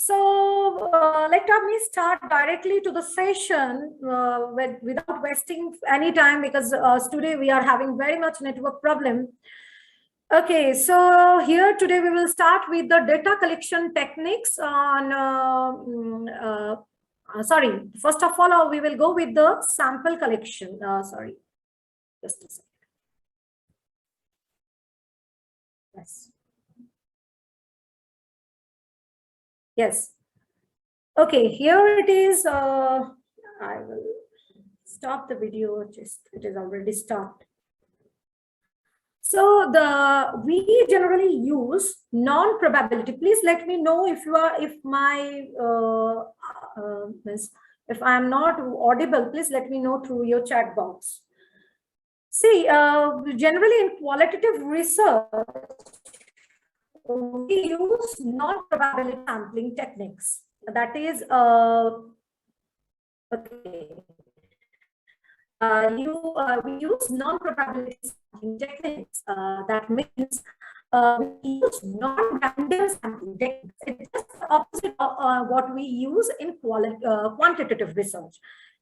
Let me start directly to the session without wasting any time, because today we are having very much network problem. Okay, so here today we will start with the data collection techniques on, sorry, first of all, we will go with the sample collection. Sorry, just a second. Yes. Yes. Okay, here it is. I will stop the video. It is already stopped. So we generally use non-probability. Please let me know if if I am not audible. Please let me know through your chat box. See, generally in qualitative research, we use non-probability sampling techniques. That is, okay. We use non-probability sampling techniques. That means we use non-random sampling techniques. It's just the opposite of what we use in quantitative research.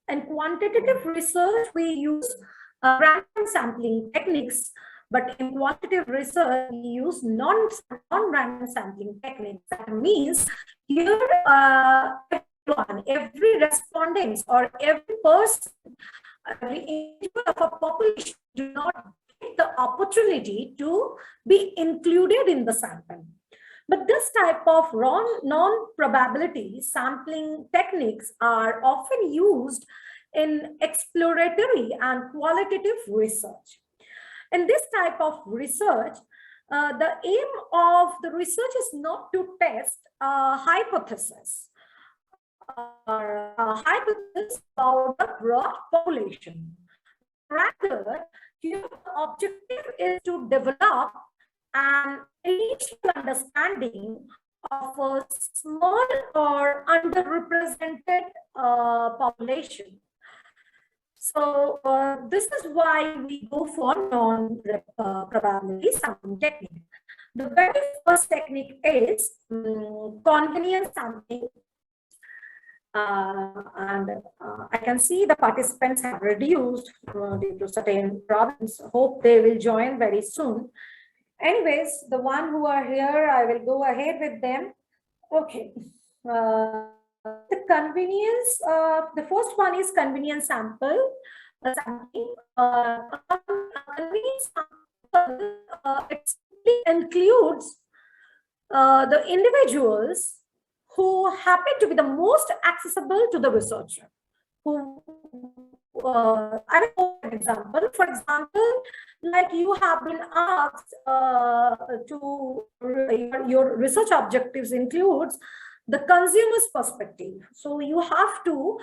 In quantitative research, we use random sampling techniques, but in qualitative research, we use non-random sampling techniques. That means here, every respondent or every person, every individual of a population do not get the opportunity to be included in the sample. But this type of non-probability sampling techniques are often used in exploratory and qualitative research. In this type of research, the aim of the research is not to test a hypothesis or a hypothesis about the broad population. Rather, here the objective is to develop an initial understanding of a small or underrepresented population. So this is why we go for non-probability sampling technique. The very first technique is convenience sampling. I can see the participants have reduced due to certain problems. Hope they will join very soon. Anyways, the one who are here, I will go ahead with them. Okay. The convenience, the first one is convenience sample. Convenience sample, it includes the individuals who happen to be the most accessible to the researcher. I will give an example. For example, like you have been asked your research objectives includes the consumer's perspective. So you have to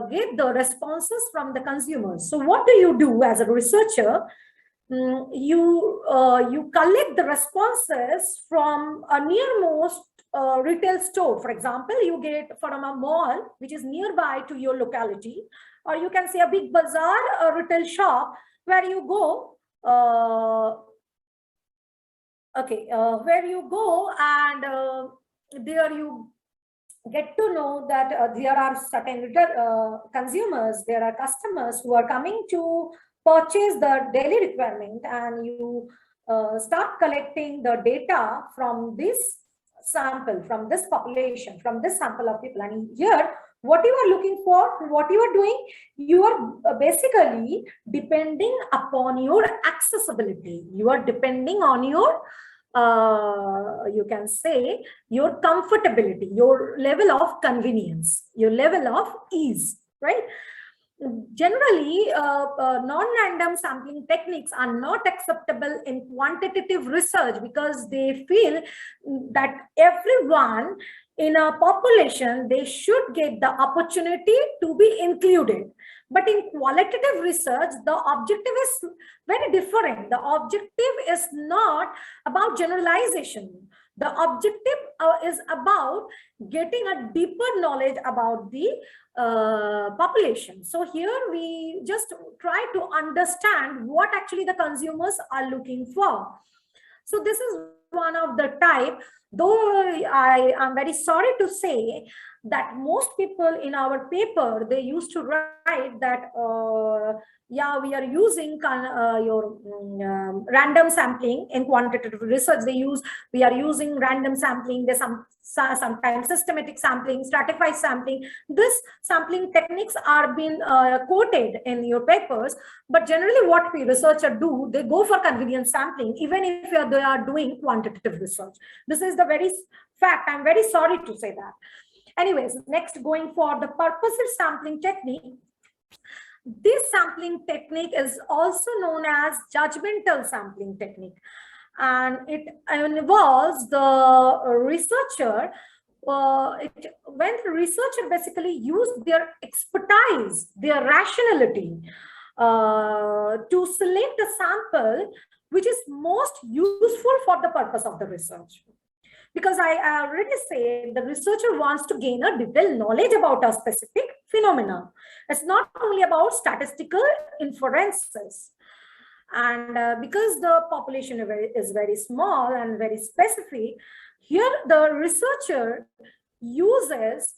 get the responses from the consumers. So what do you do as a researcher? You collect the responses from a nearmost retail store. For example, you get from a mall which is nearby to your locality, or you can say a big bazaar, a retail shop where you go. Where you go and there you get to know that there are certain consumers, there are customers who are coming to purchase the daily requirement, and you start collecting the data from this sample, from this population, from this sample of people. And here, what you are looking for, what you are doing, you are basically depending upon your accessibility. You are depending on your you can say your comfortability, your level of convenience, your level of ease, right? Generally, non-random sampling techniques are not acceptable in quantitative research because they feel that everyone in a population, they should get the opportunity to be included. But in qualitative research, the objective is very different. The objective is not about generalization. The objective is about getting a deeper knowledge about the population. So here we just try to understand what actually the consumers are looking for. So this is one of the type, though I am very sorry to say that most people in our paper, they used to write that, yeah, we are using random sampling in quantitative research. We are using random sampling. There's sometimes systematic sampling, stratified sampling. This sampling techniques are being quoted in your papers, but generally what we researchers do, they go for convenience sampling, even if they are doing quantitative research. This is the very fact. I'm very sorry to say that. Anyways, next, going for the purposive sampling technique. This sampling technique is also known as judgmental sampling technique, and it involves the researcher. When the researcher basically use their expertise, their rationality, to select a sample which is most useful for the purpose of the research. Because I already said the researcher wants to gain a detailed knowledge about a specific phenomena. It's not only about statistical inferences. And because the population is very small and very specific, here the researcher uses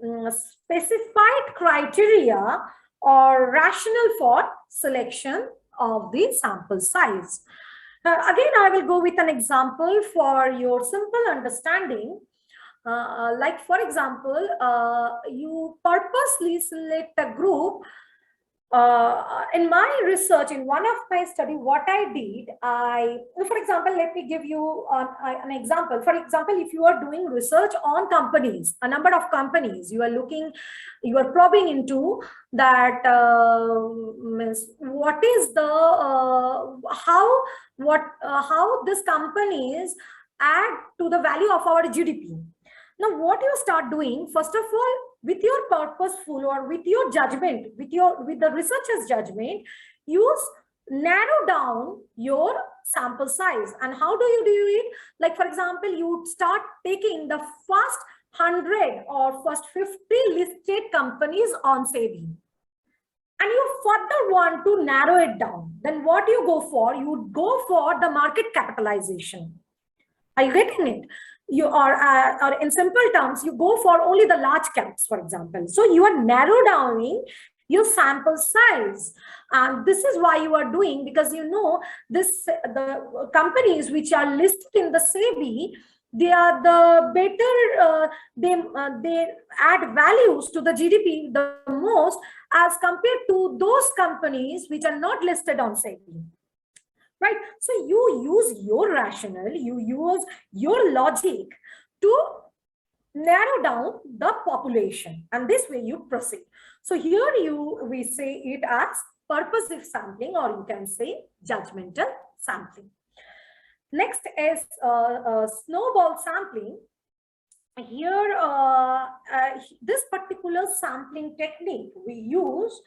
specified criteria or rationale for selection of the sample size. Again, I will go with an example for your simple understanding. Like, for example, you purposely select a group. In my research, in one of my study, what I did, for example, let me give you an example. For example, if you are doing research on companies, a number of companies, you are probing into that, what is the, how these companies add to the value of our GDP. Now, what you start doing, first of all, with your purposeful or with your judgment, with the researcher's judgment, you narrow down your sample size. And how do you do it? Like, for example, you start taking the first 100 or first 50 listed companies on SEBI, and you further want to narrow it down. Then what you go for? You would go for the market capitalization. Are you getting it? You are, or in simple terms, you go for only the large caps, for example. So you are narrow downing your sample size, and this is why you are doing, because you know this, the companies which are listed in the SEBI, they are the better, they add values to the GDP the most as compared to those companies which are not listed on SEBI. Right? So you use your rationale, you use your logic to narrow down the population, and this way you proceed. So here we say it as purposive sampling, or you can say judgmental sampling. Next is snowball sampling. Here, this particular sampling technique we use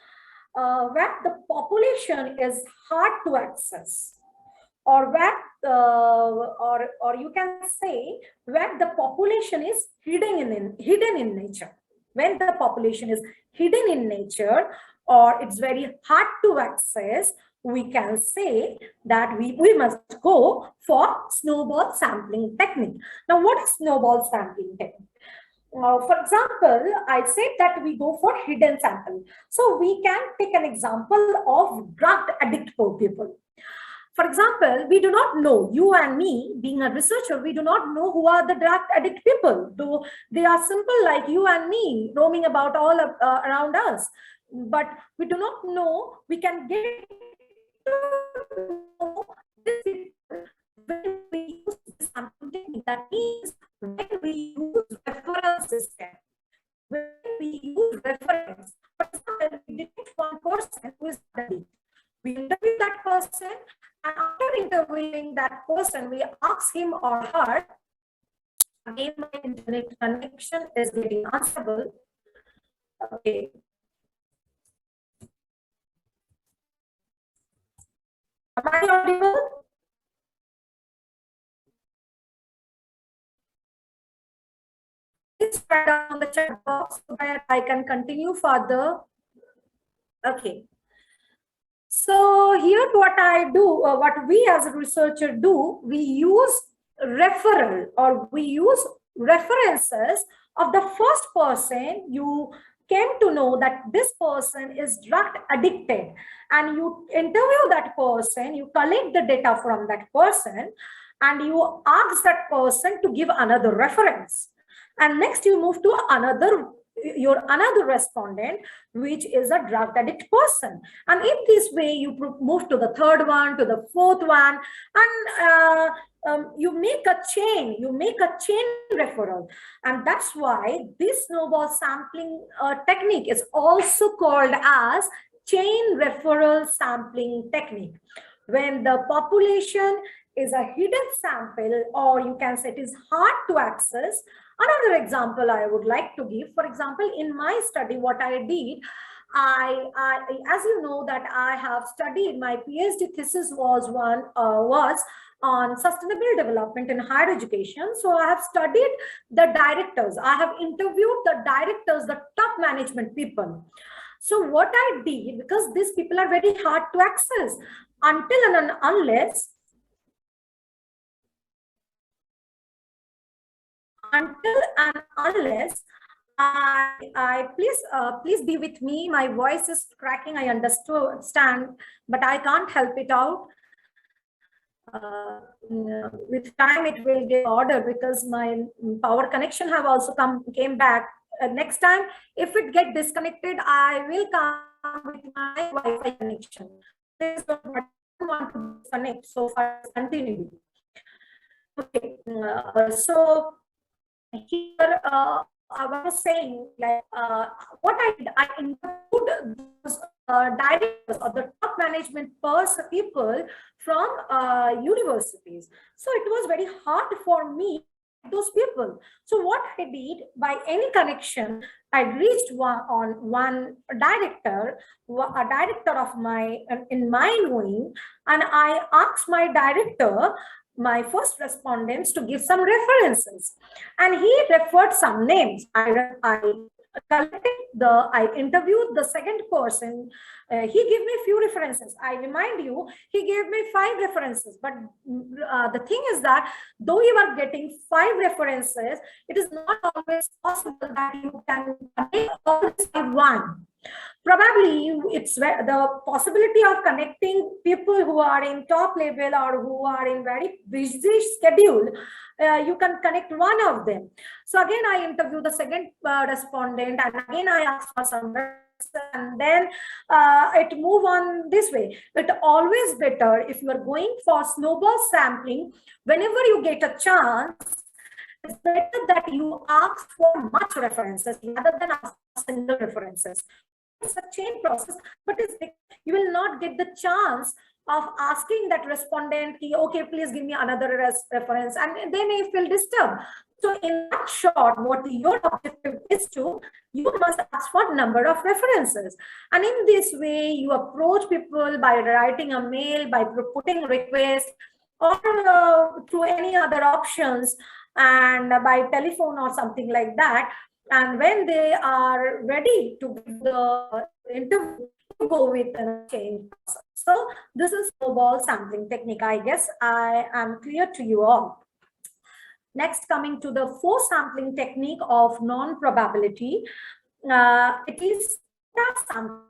where the population is hard to access, or where or you can say where the population is hidden in nature. When the population is hidden in nature, or it's very hard to access, we can say that we must go for snowball sampling technique. Now, what is snowball sampling technique? For example, I said that we go for hidden sample. So we can take an example of drug addict people. For example, we do not know, you and me being a researcher, we do not know who are the drug addict people, though they are simple like you and me roaming about all around us. But we do not know, we can get to know this when we use this sampling technique. That means when we use reference system, when we use reference, for example, we detect one person who is addict. We interview that person, and after interviewing that person, we ask him or her, again, my internet connection is getting unstable. Okay. Am I audible? Please write down the chat box so that I can continue further. Okay. So here what I do, what we as a researcher do, we use referral, or we use references of the first person you came to know that this person is drug addicted, and you interview that person, you collect the data from that person, and you ask that person to give another reference. And next you move to another respondent, which is a drug addict person. And in this way, you move to the third one, to the fourth one, and you make a chain referral. And that's why this snowball sampling technique is also called as chain referral sampling technique. When the population is a hidden sample, or you can say it is hard to access. Another example I would like to give, for example, in my study, what I did, as you know that I have studied, my PhD thesis was on sustainable development in higher education. So I have studied the directors. I have interviewed the directors, the top management people. So what I did, because these people are very hard to access, until and unless I please be with me. My voice is cracking. I understand, but I can't help it out. With time it will get order, because my power connection have also came back. Next time, if it get disconnected, I will come with my Wi-Fi connection. Please don't want to disconnect. So far, continue. Okay, so here I was saying, like, what I interviewed those directors or the top management people from universities. So it was very hard for me, those people. So what I did, by any connection, I reached one director, a director of in my knowing, and I asked my director, my first respondents, to give some references, and he referred some names. I interviewed the second person. He gave me few references. I remind you, he gave me 5 references. But the thing is that though you are getting 5 references, it is not always possible that you can make all this in one. Probably it's the possibility of connecting people who are in top level or who are in very busy schedule. You can connect one of them. So again, I interview the second respondent, and again I ask for some, and then it move on this way. It always better, if you are going for snowball sampling, whenever you get a chance, it's better that you ask for much references rather than ask for single references. It's a chain process, but you will not get the chance of asking that respondent, okay, please give me another reference, and they may feel disturbed. So in that short, what your objective is to, you must ask for number of references. And in this way, you approach people by writing a mail, by putting requests, or through any other options, and by telephone or something like that. And when they are ready to give the interview, you go with a change process. So this is snowball sampling technique. I guess I am clear to you all. Next, coming to the 4 sampling technique of non-probability, it is quota sampling.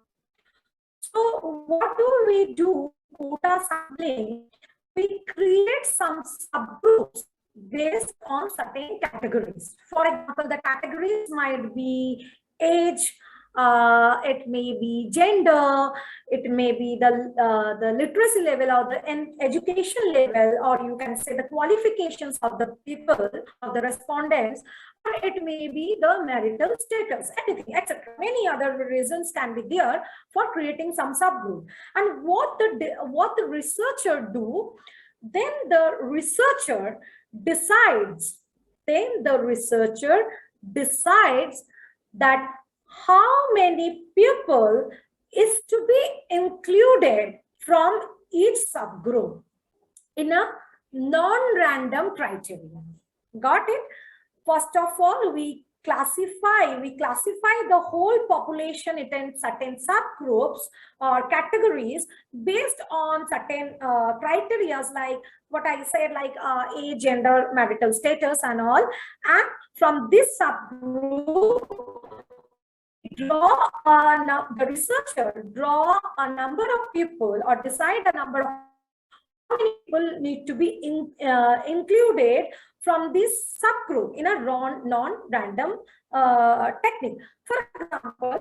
So what do we do? Quota sampling, we create some subgroups based on certain categories. For example, the categories might be age, it may be gender, it may be the literacy level or the education level, or you can say the qualifications of the people, of the respondents, or it may be the marital status, anything, etc. Many other reasons can be there for creating some subgroup. And what the researcher do, then the researcher decides that how many people is to be included from each subgroup in a non-random criteria. Got it? First of all, we we classify the whole population in certain subgroups or categories based on certain criteria, like what I said, like age, gender, marital status and all. And from this subgroup, the researcher draw a number of people or decide a number of how many people need to be included from this subgroup in a non-random technique. For example,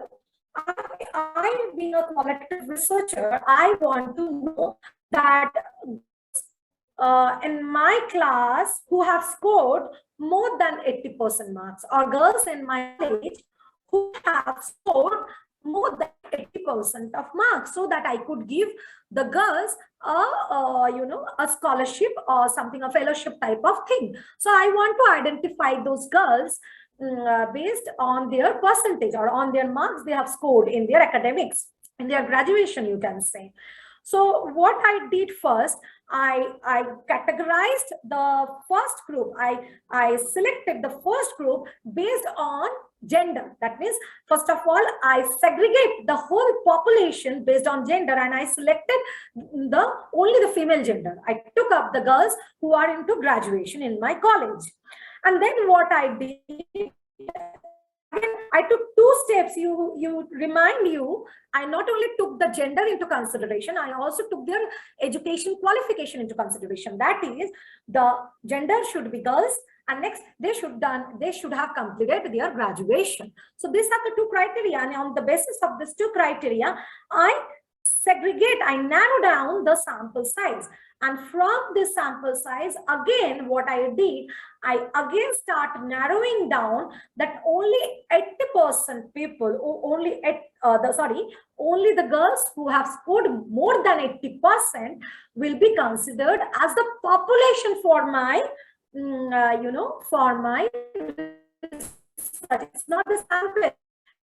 I being a qualitative researcher, I want to know that in my class who have scored more than 80% marks, or girls in my college who have scored more than 80% of marks, so that I could give the girls a scholarship or something, a fellowship type of thing. So I want to identify those girls based on their percentage or on their marks they have scored in their academics, in their graduation, you can say. So what I did first, I categorized the first group. I selected the first group based on gender. That means, first of all, I segregate the whole population based on gender, and I selected only the female gender. I took up the girls who are into graduation in my college. And then what I did, I took two steps. I not only took the gender into consideration, I also took their education qualification into consideration. That is, the gender should be girls, and next they should have completed their graduation. So these are the two criteria, and on the basis of these two criteria, I narrow down the sample size. And from this sample size, again, what I did, I again start narrowing down that only 80% people, only the girls who have scored more than 80% will be considered as the population for my, it's not the sample.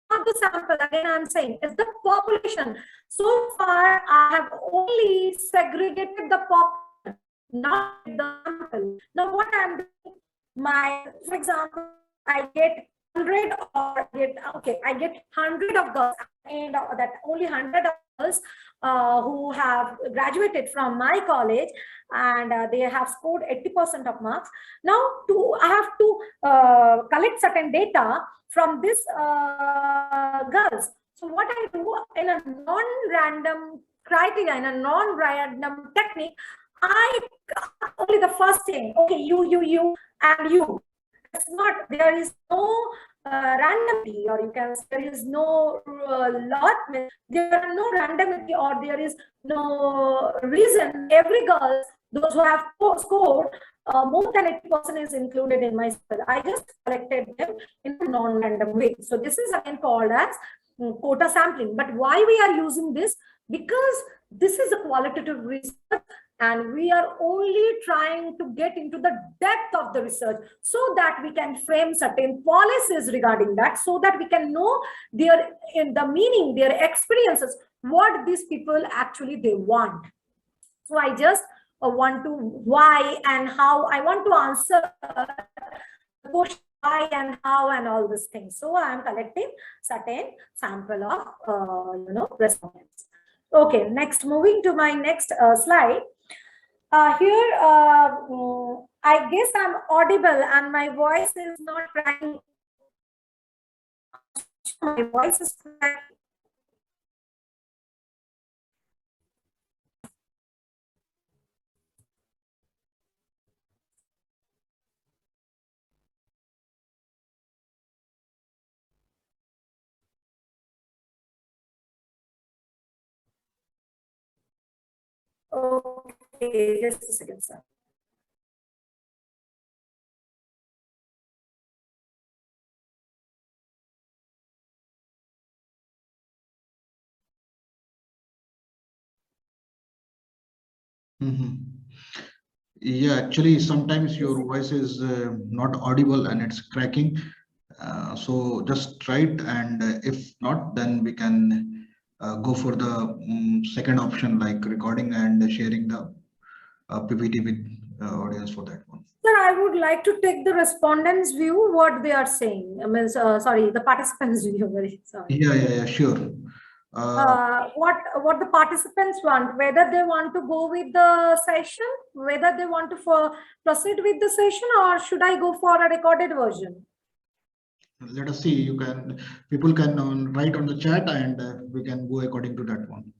Not the sample, again I'm saying, it's the population. So far I have only segregated the population, not the sample. Now what I'm doing, for example, I get 100 or I get 100 of girls, and that only 100 of girls who have graduated from my college, and they have scored 80% of marks. Now I have to collect certain data from this girls. So what I do in a non-random criteria, in a non-random technique, I only the first thing, okay, you and you. It's not, there is no randomity, or you can say there is no there are no randomity, or there is no reason. Every girl, those who have scored more than 80% is included in my sample. I just collected them in a non-random way. So this is again called as quota sampling. But why we are using this? Because this is a qualitative research, and we are only trying to get into the depth of the research so that we can frame certain policies regarding that, so that we can know their meaning, their experiences, what these people actually they want. So I just want to why and how. I want to answer the question why and how and all these things. So I am collecting certain sample of respondents. Okay, next, moving to my next slide. Here, I guess I'm audible and my voice is not cracking. My voice is cracking. Okay, just a second, sir. Yeah, actually, sometimes your voice is not audible and it's cracking. So just try it, and if not, then we can go for the second option, like recording and sharing the PPT with audience for that one. Sir, I would like to take the respondents' view, what they are saying. I mean, sorry, the participants' view. Very sorry. Yeah, sure. What the participants want, whether they want to go with the session, whether they want to proceed with the session, or should I go for a recorded version? Let us see. People can write on the chat, and we can go according to that one.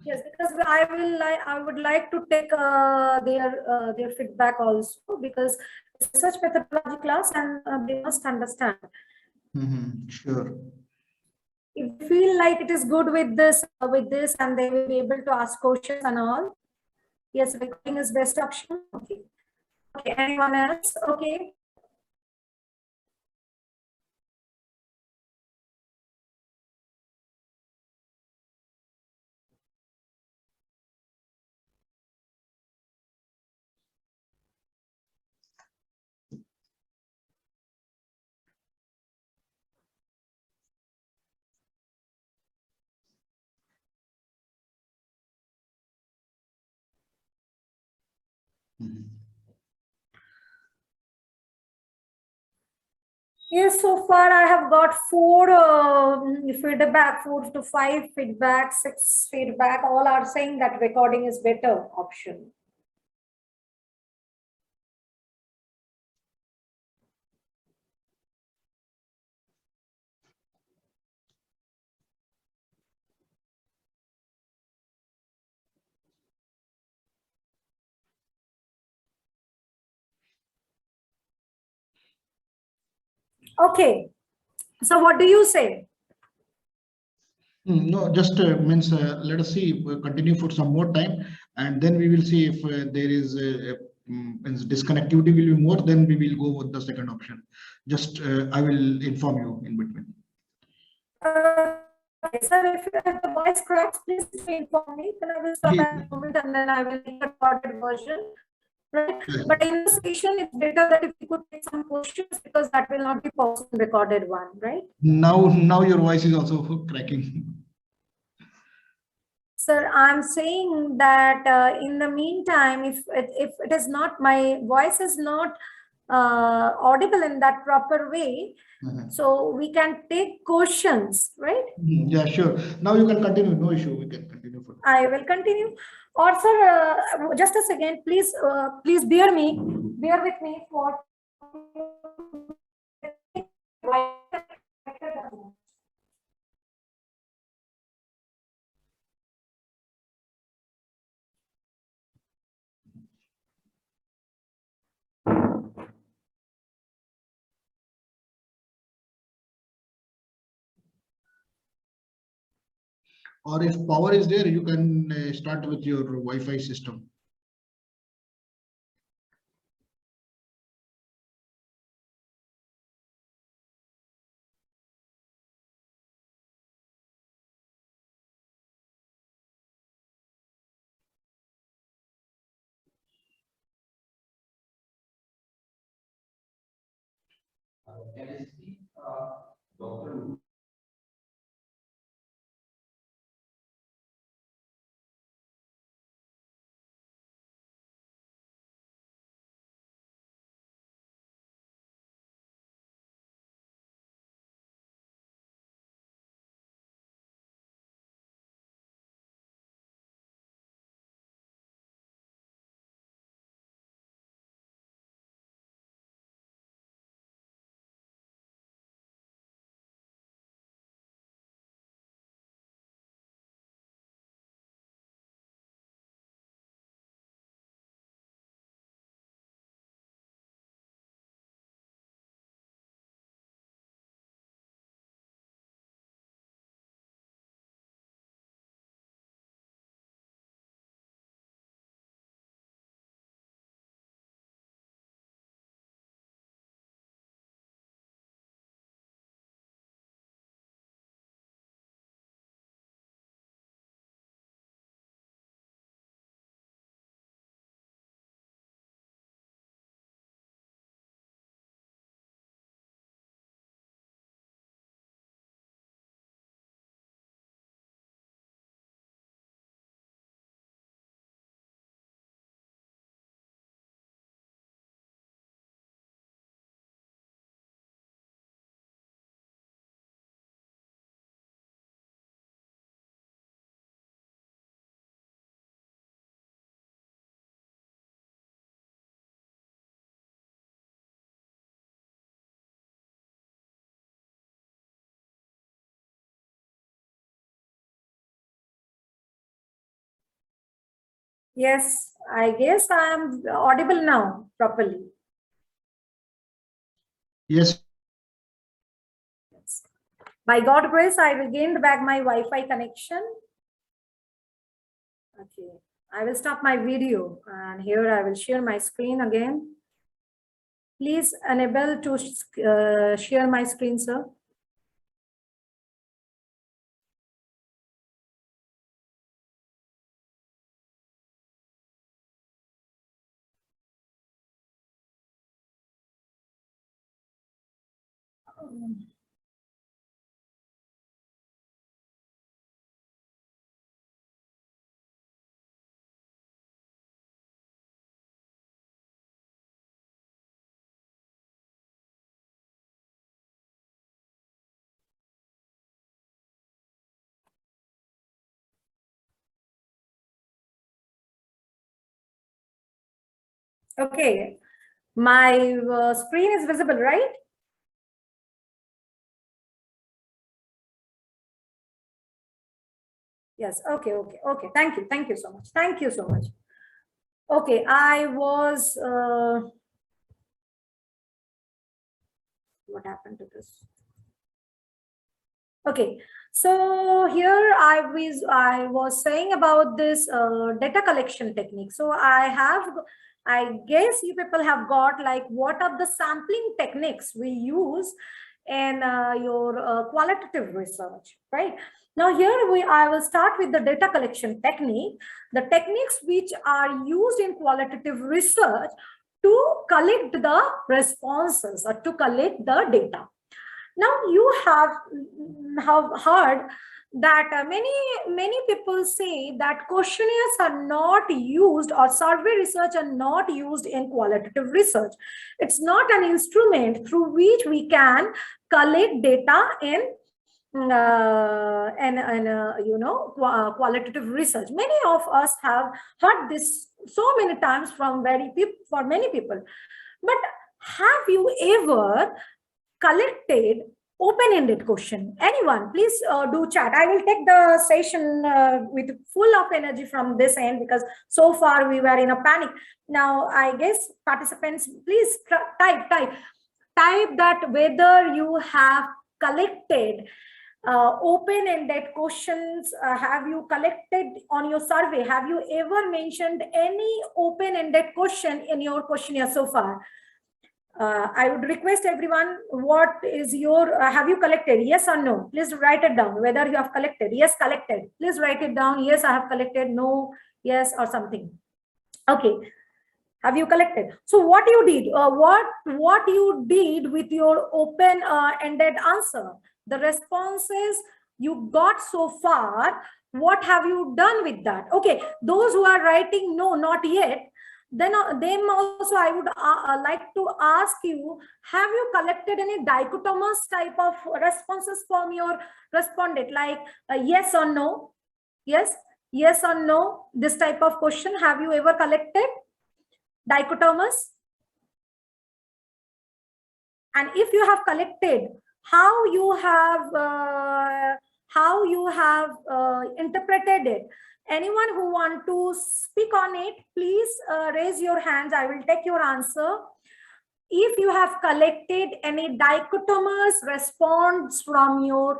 Yes, because I would like to take their feedback also, because it's such methodology class, and they must understand. Sure. If you feel like it is good with this, and they will be able to ask questions and all. Yes, recording is best option. Okay. Okay. Anyone else? Okay. Yes, so far I have got 4 feedback, 4 to 5 feedback, 6 feedback. All are saying that recording is better option. Okay. So what do you say? No, just means let us see, continue for some more time, and then we will see if there is means disconnectivity will be more, then we will go with the second option. Just I will inform you in between. Okay, sir, if the voice cracks, please inform me. Then I will stop at the moment, and then I will make a recorded version. Right? But in the session, it's better that if you could take some questions, because that will not be possible in recorded one, right? Now your voice is also cracking. Sir, I'm saying that in the meantime, if it is not, my voice is not audible in that proper way, so we can take questions, right? Yeah, sure. Now you can continue. No issue. We can continue. I will continue. Or sir, just a second, please. Please bear with me for. Or if power is there, you can start with your Wi-Fi system. Can I see Dr. Yes, I guess I am audible now properly. Yes. By God's grace, I regained back my Wi-Fi connection. Okay, I will stop my video and here I will share my screen again. Please enable to share my screen, sir. Okay, my screen is visible, right? Yes, okay. Thank you so much. Thank you so much. Okay, I was, what happened to this? Okay, so here I was saying about this data collection technique. So I guess you people have got like what are the sampling techniques we use in your qualitative research, right? Now here I will start with the data collection technique, the techniques which are used in qualitative research to collect the responses or to collect the data. Now you have heard that many people say that questionnaires are not used or survey research are not used in qualitative research. It's not an instrument through which we can collect data in qualitative research. Many of us have heard this so many times from many people, but have you ever collected open-ended question? Anyone, please do chat. I will take the session with full of energy from this end because so far we were in a panic. Now I guess participants, please type that whether you have collected open-ended questions. Have you collected on your survey? Have you ever mentioned any open-ended question in your questionnaire so far? I would request everyone, what is your, have you collected? Yes or no? Please write it down, whether you have collected. Yes, collected. Please write it down. Yes, I have collected. No, yes, or something. Okay. Have you collected? So what you did, what you did with your open-ended answer, the responses you got so far, what have you done with that? Okay, those who are writing no, not yet, then them also I would like to ask you, have you collected any dichotomous type of responses from your respondent, like yes or no? Yes or no, this type of question, have you ever collected dichotomous? And if you have collected, how you have interpreted it? Anyone who want to speak on it, please raise your hands. I will take your answer. If you have collected any dichotomous response from your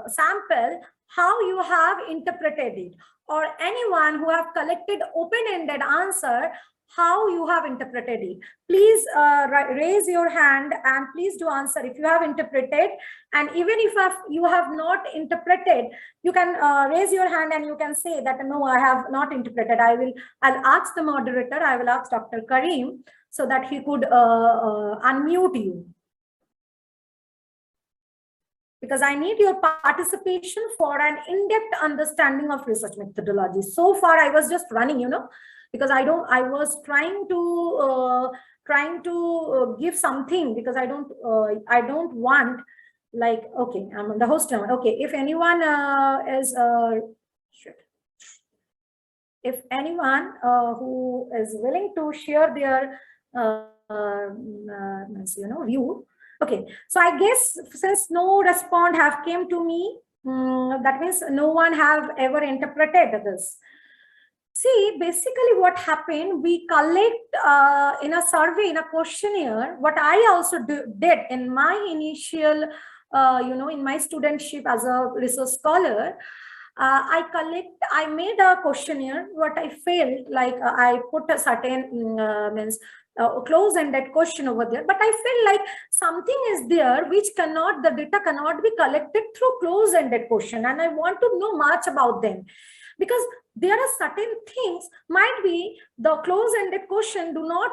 sample, how you have interpreted it, or anyone who have collected open-ended answer, how you have interpreted it. Please raise your hand and please do answer if you have interpreted. And even if you have not interpreted, you can raise your hand and you can say that no, I have not interpreted. I'll ask the moderator, I will ask Dr. Karim so that he could unmute you, because I need your participation for an in-depth understanding of research methodology. So far I was just running, because I was trying to give something, because I don't want, like, okay, I'm the host now. Okay, if anyone if anyone who is willing to share their view. Okay, so I guess since no response have came to me, that means no one have ever interpreted this. See, basically what happened, we collect in a survey, in a questionnaire, what I also did in my initial, in my studentship as a research scholar, I made a questionnaire. What I felt like I put a certain close-ended question over there, but I felt like something is there which the data cannot be collected through close-ended question, and I want to know much about them, because there are certain things might be the close-ended question do not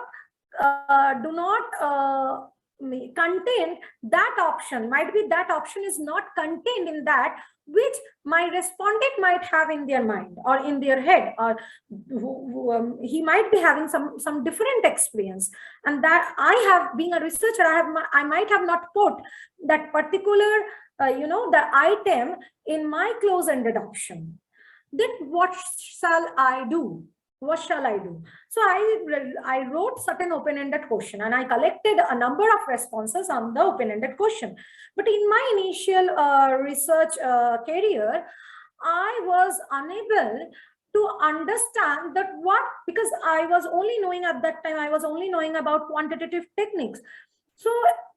contain that option, might be that option is not contained in that which my respondent might have in their mind or in their head, or he might be having some different experience, and that I have, being a researcher, I might have not put that particular the item in my close-ended option. Then what shall I do? What shall I do? So I wrote certain open-ended question, and I collected a number of responses on the open-ended question. But in my initial research career, I was unable to understand that because I was only knowing at that time, I was only knowing about quantitative techniques. So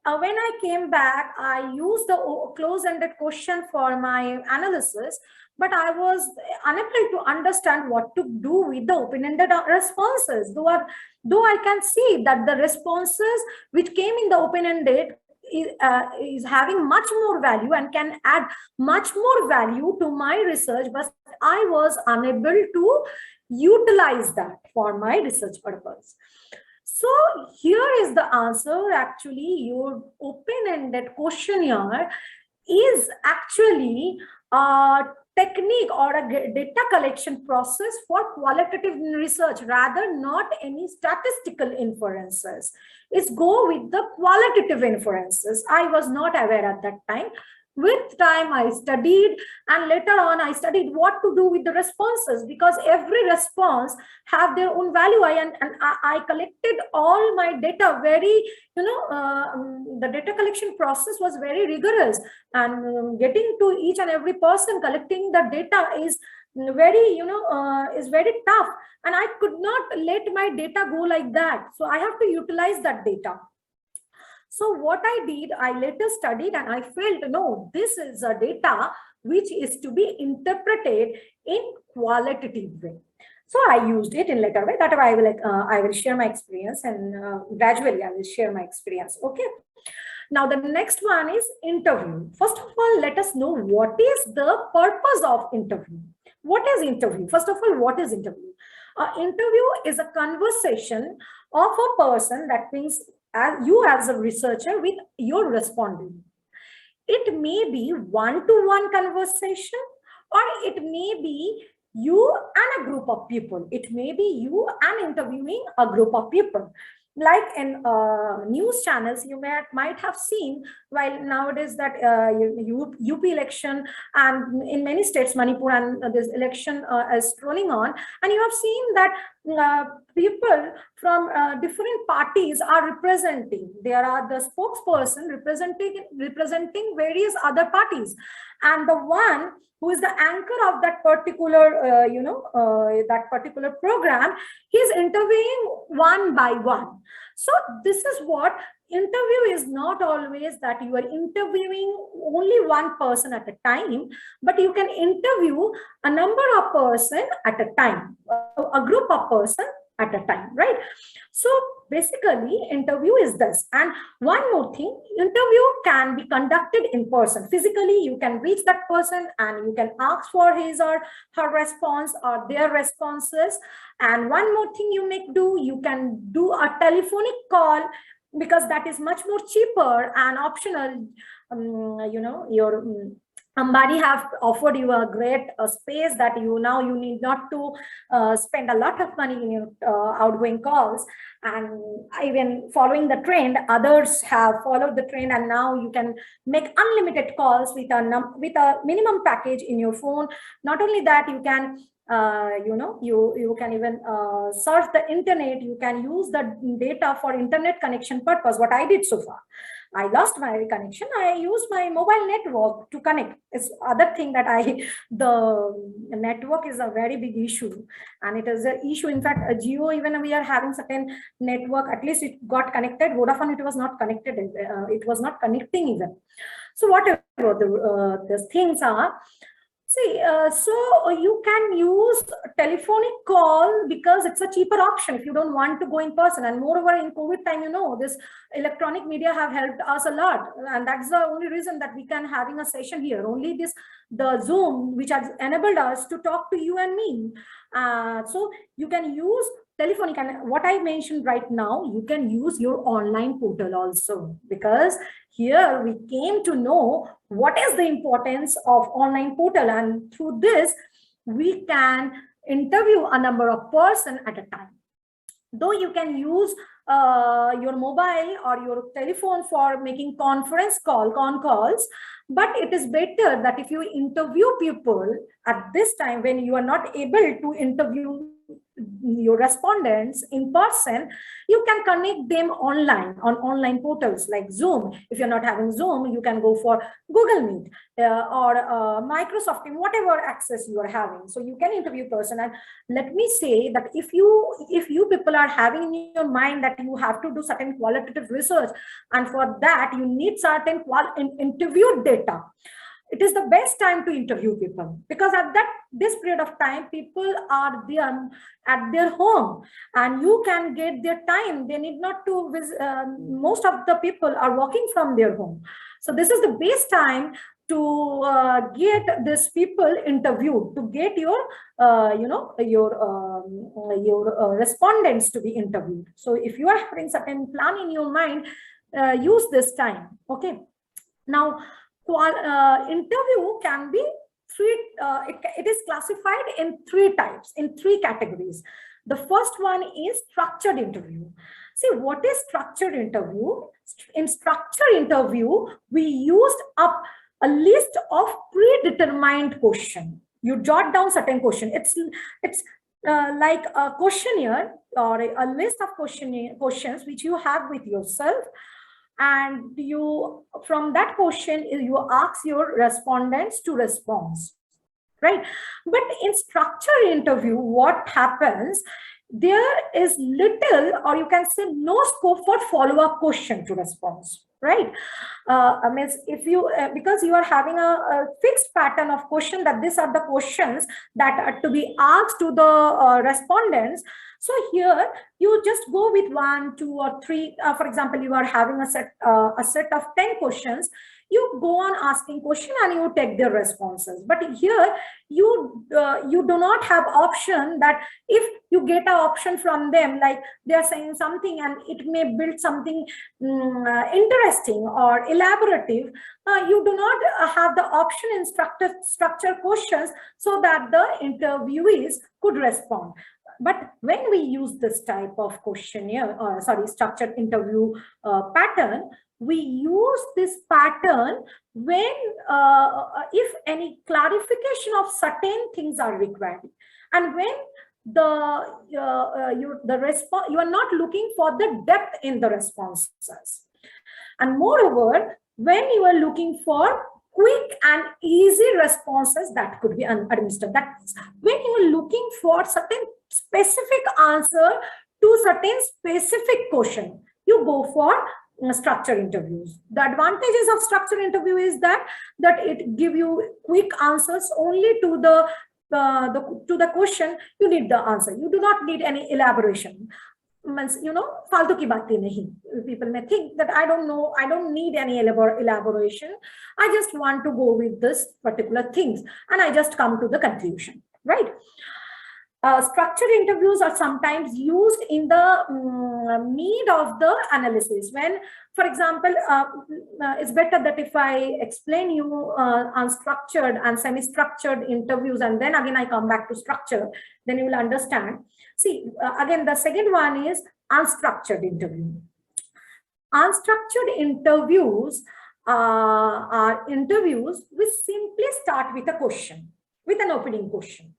when I came back, I used the close-ended question for my analysis, but I was unable to understand what to do with the open-ended responses. Though I can see that the responses which came in the open-ended is having much more value and can add much more value to my research, but I was unable to utilize that for my research purpose. So here is the answer. Actually, your open-ended questionnaire is actually a technique or a data collection process for qualitative research, rather not any statistical inferences. It's go with the qualitative inferences. I was not aware at that time. With time, I studied, and later on, I studied what to do with the responses, because every response have their own value. I collected all my data very, the data collection process was very rigorous, and getting to each and every person, collecting the data is very, is very tough. And I could not let my data go like that. So I have to utilize that data. So what I did, I later studied, and I felt, no, this is a data which is to be interpreted in qualitative way. So I used it in later way. That way I will share my experience, and gradually I will share my experience. Okay. Now the next one is interview. First of all, let us know what is the purpose of interview. What is interview? First of all, what is interview? Interview is a conversation of a person, that means you as a researcher with your respondent. It may be one-to-one conversation, or it may be you and a group of people. It may be you and interviewing a group of people. Like in news channels, you might have seen, while nowadays that UP election, and in many states, Manipur, and this election is rolling on, and you have seen that people from different parties are representing. There are the spokesperson representing various other parties, and the one who is the anchor of that particular, that particular program, he's interviewing one by one. So this is what interview is. Not always that you are interviewing only one person at a time, but you can interview a number of person at a time, a group of person at a time, right? So basically interview is this. And one more thing, interview can be conducted in person. Physically, you can reach that person and you can ask for his or her response or their responses. And one more thing you may do, you can do a telephonic call, because that is much more cheaper and optional. Your somebody have offered you a great space that you need not to spend a lot of money in your outgoing calls. And even following the trend, others have followed the trend, and now you can make unlimited calls with a minimum package in your phone. Not only that, you can You can even search the internet. You can use the data for internet connection purpose. What I did so far, I lost my connection. I used my mobile network to connect. It's other thing that the network is a very big issue, and it is an issue. In fact, a Geo, even we are having certain network, at least it got connected. Vodafone, it was not connected. It was not connecting even. So whatever the things are. See, so you can use telephonic call because it's a cheaper option if you don't want to go in person. And moreover, in COVID time, this electronic media have helped us a lot. And that's the only reason that we can having a session here. Only the Zoom, which has enabled us to talk to you and me. So you can use telephonic, and what I mentioned right now, you can use your online portal also, because here we came to know what is the importance of online portal, and through this we can interview a number of person at a time. Though you can use your mobile or your telephone for making con calls, but it is better that if you interview people at this time when you are not able to interview your respondents in person, you can connect them online on online portals like Zoom. If you're not having Zoom, you can go for Google Meet or Microsoft Teams, whatever access you are having. So you can interview person. And let me say that if you people are having in your mind that you have to do certain qualitative research, and for that you need certain interview data, it is the best time to interview people, because at this period of time, people are there at their home and you can get their time. They need not to visit. Most of the people are working from their home. So this is the best time to get these people interviewed, to get your respondents to be interviewed. So if you are having certain plan in your mind, use this time. Okay. Now, interview can be it is classified in 3 types, in 3 categories. The first one is structured interview. See, what is structured interview? In structured interview, we used up a list of predetermined question. You jot down certain question. It's like a questionnaire or a list of questions which you have with yourself. And you, from that question, you ask your respondents to respond, right? But in structured interview, what happens? There is little, or you can say no scope for follow-up question to response, right? I mean, if you because you are having a fixed pattern of question that these are the questions that are to be asked to the respondents. So here you just go with 1, 2, or 3. For example, you are having a set of 10 questions. You go on asking question and you take their responses. But here you do not have option that if you get an option from them, like they are saying something and it may build something interesting or elaborative, you do not have the option in structured questions so that the interviewees could respond. But when we use this type of questionnaire, structured interview pattern, we use this pattern when if any clarification of certain things are required, and when you are not looking for the depth in the responses, and moreover, when you are looking for quick and easy responses that could be administered. That means when you are looking for certain specific answer to certain specific question, you go for structured interviews. The advantages of structured interview is that it give you quick answers only to the question. You need the answer. You do not need any elaboration. Means, फालतू की बातें नहीं. People may think that I don't need any elaboration. I just want to go with this particular things and I just come to the conclusion, right? Structured interviews are sometimes used in the need of the analysis. When, for example, it's better that if I explain you unstructured and semi-structured interviews, and then again I come back to structure, then you will understand. See, again, the second one is unstructured interview. Unstructured interviews are interviews which simply start with a question, with an opening question.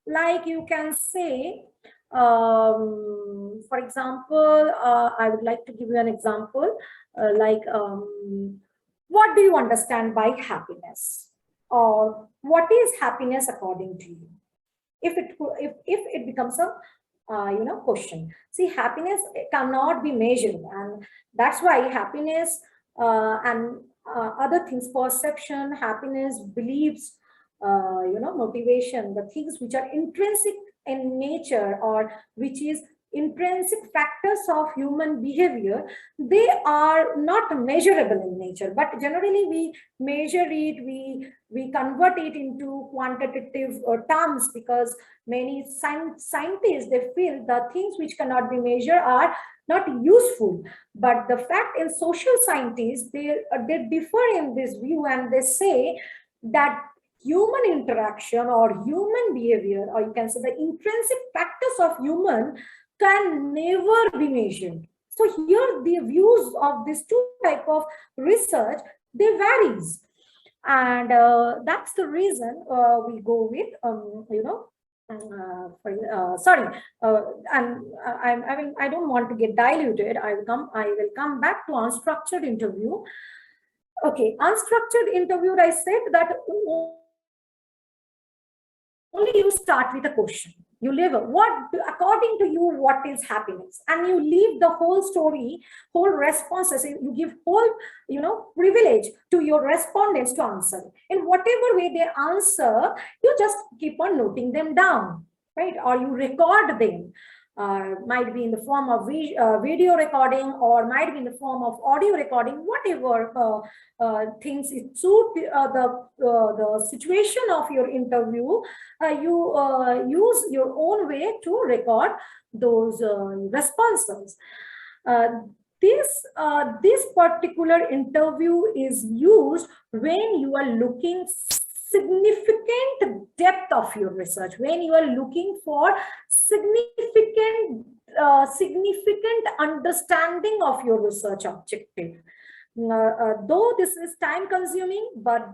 Like you can say, for example, I would like to give you an example, what do you understand by happiness? Or what is happiness according to you? If it becomes a question. See, happiness cannot be measured, and that's why happiness and other things, perception, happiness, beliefs, motivation, the things which are intrinsic in nature or which is intrinsic factors of human behavior, they are not measurable in nature, but generally we measure it, we convert it into quantitative terms, because many scientists, they feel the things which cannot be measured are not useful. But the fact, in social scientists, they differ in this view, and they say that human interaction or human behavior, or you can say the intrinsic factors of human, can never be measured. So here the views of these two type of research, they varies, and that's the reason we go with sorry, I don't want to get diluted. I will come back to unstructured interview. Okay, unstructured interview, I said that only you start with a question. You leave according to you, what is happiness, and you leave the whole story, whole responses. You give whole, privilege to your respondents to answer. In whatever way they answer, you just keep on noting them down, right? Or you record them. Might be in the form of video recording, or might be in the form of audio recording, whatever things it suit the situation of your interview. You use your own way to record those responses. This particular interview is used when you are looking significant depth of your research, when you are looking for significant understanding of your research objective. Though this is time consuming, but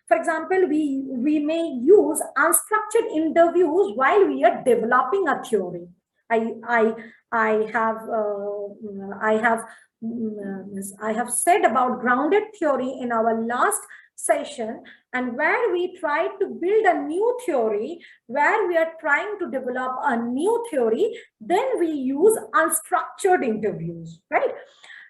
for example, we may use unstructured interviews while we are developing a theory. I have said about grounded theory in our last session, and where we try to build a new theory, where we are trying to develop a new theory, then we use unstructured interviews, right?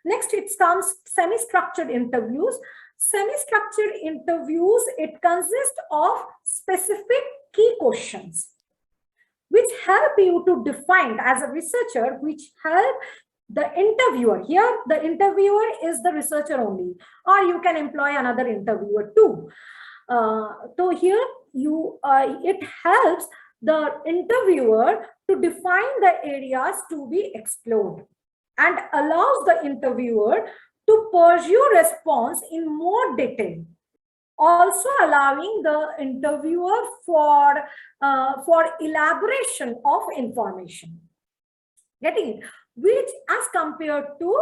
Next, it comes semi-structured interviews. Semi-structured interviews, it consists of specific key questions which help you to define as a researcher, which help the interviewer. Here, the interviewer is the researcher only, or you can employ another interviewer too. So here, it helps the interviewer to define the areas to be explored, and allows the interviewer to pursue response in more detail, also allowing the interviewer for elaboration of information. Getting it? Which, as compared to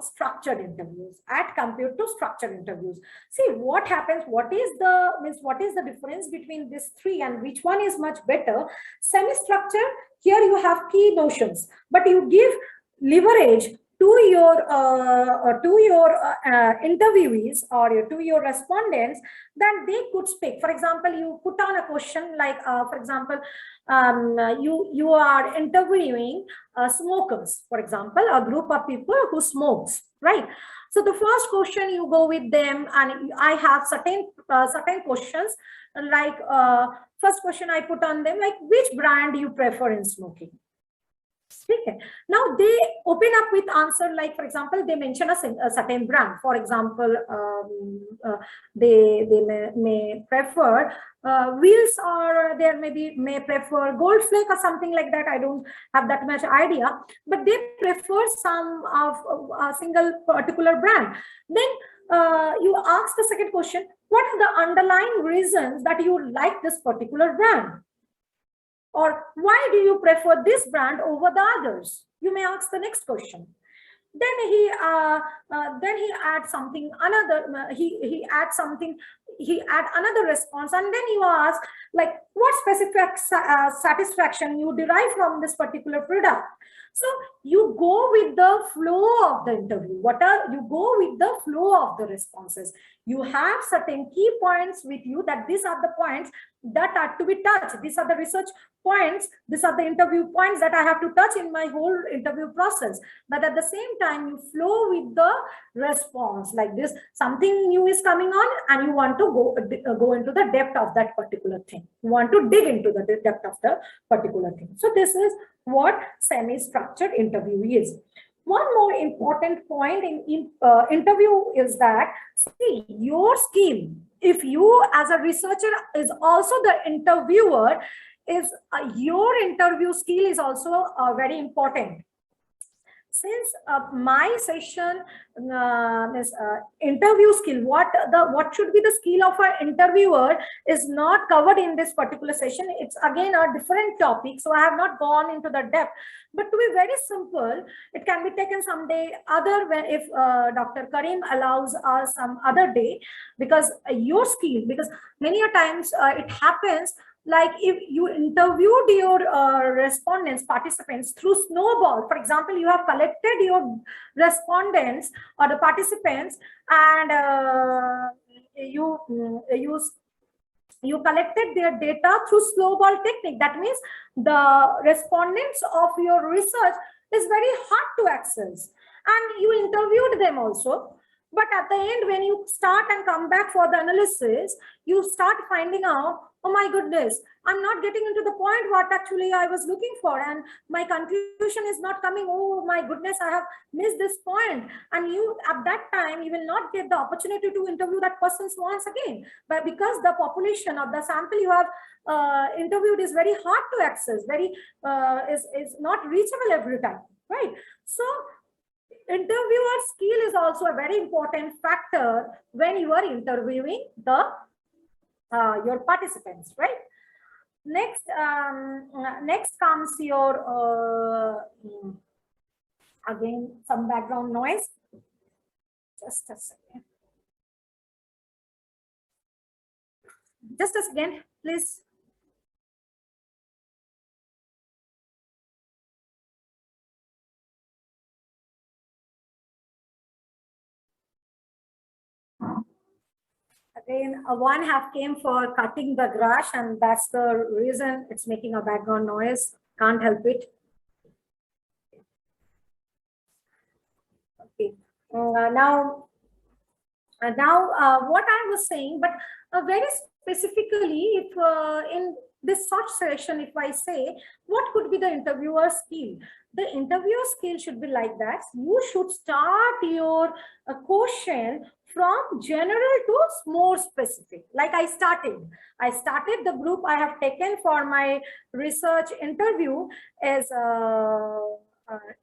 structured interviews, structured interviews. See what happens. What is the difference between these three, and which one is much better? Semi-structured, here you have key notions, but you give leverage to your interviewees or to your respondents, that they could speak. For example, you put on a question like, for example, you are interviewing smokers, for example, a group of people who smokes, right? So the first question, you go with them, and I have certain questions, like first question I put on them, like, which brand you prefer in smoking? Okay. Now they open up with answer, like, for example, they mention a certain brand. For example, they may prefer Wheels, or there may prefer Gold Flake or something like that. I don't have that much idea, but they prefer some of a single particular brand. Then you ask the second question: what are the underlying reasons that you like this particular brand? Or why do you prefer this brand over the others? You may ask the next question. Then he adds something. He adds something. he add another response, and then you ask like what specific satisfaction you derive from this particular product. So you go with the flow of the interview. You go with the flow of the responses. You have certain key points with you, that these are the points that are to be touched. These are the research points. These are the interview points that I have to touch in my whole interview process. But at the same time, you flow with the response like this. Something new is coming on, and you want to go into the depth of that particular thing. You want to dig into the depth of the particular thing. So this is what semi-structured interview is. One more important point in interview is that, see, your skill, if you as a researcher is also the interviewer, is your interview skill is also very important. Since my session is interview skill, what should be the skill of an interviewer is not covered in this particular session. It's again a different topic, so I have not gone into the depth. But to be very simple, it can be taken someday other, when if Dr. Karim allows us some other day, because your skill, because many a times it happens, like if you interviewed your respondents, participants through snowball. For example, you have collected your respondents or the participants, and you collected their data through snowball technique. That means the respondents of your research is very hard to access, and you interviewed them also. But at the end, when you start and come back for the analysis, you start finding out, oh my goodness, I'm not getting into the point what actually I was looking for, and my conclusion is not coming. Oh my goodness, I have missed this point. And you, at that time, you will not get the opportunity to interview that person once again, but because the population of the sample you have interviewed is very hard to access, very is not reachable every time, right? So interviewer skill is also a very important factor when you are interviewing the your participants, right? Next, next comes your again some background noise. Just a second. Just a second, please. Again, one half came for cutting the grass, and that's the reason it's making a background noise. Can't help it. Okay. Now, what I was saying, but very specifically, if in this such session, if I say, what could be the interviewer skill? The interviewer skill should be like that. You should start your question from general to more specific. Like I started the group I have taken for my research interview as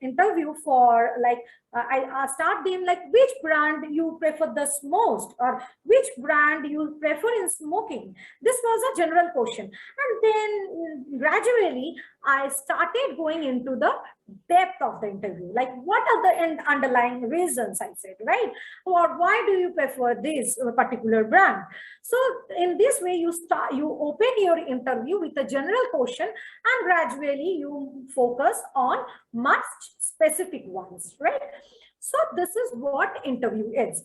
interview for, like I start them like, which brand you prefer the most, or which brand you prefer in smoking. This was a general question, and then gradually I started going into the depth of the interview, like what are the underlying reasons, I said, right? Or why do you prefer this particular brand? So in this way, you open your interview with a general question, and gradually you focus on much specific ones, right? So this is what interview is.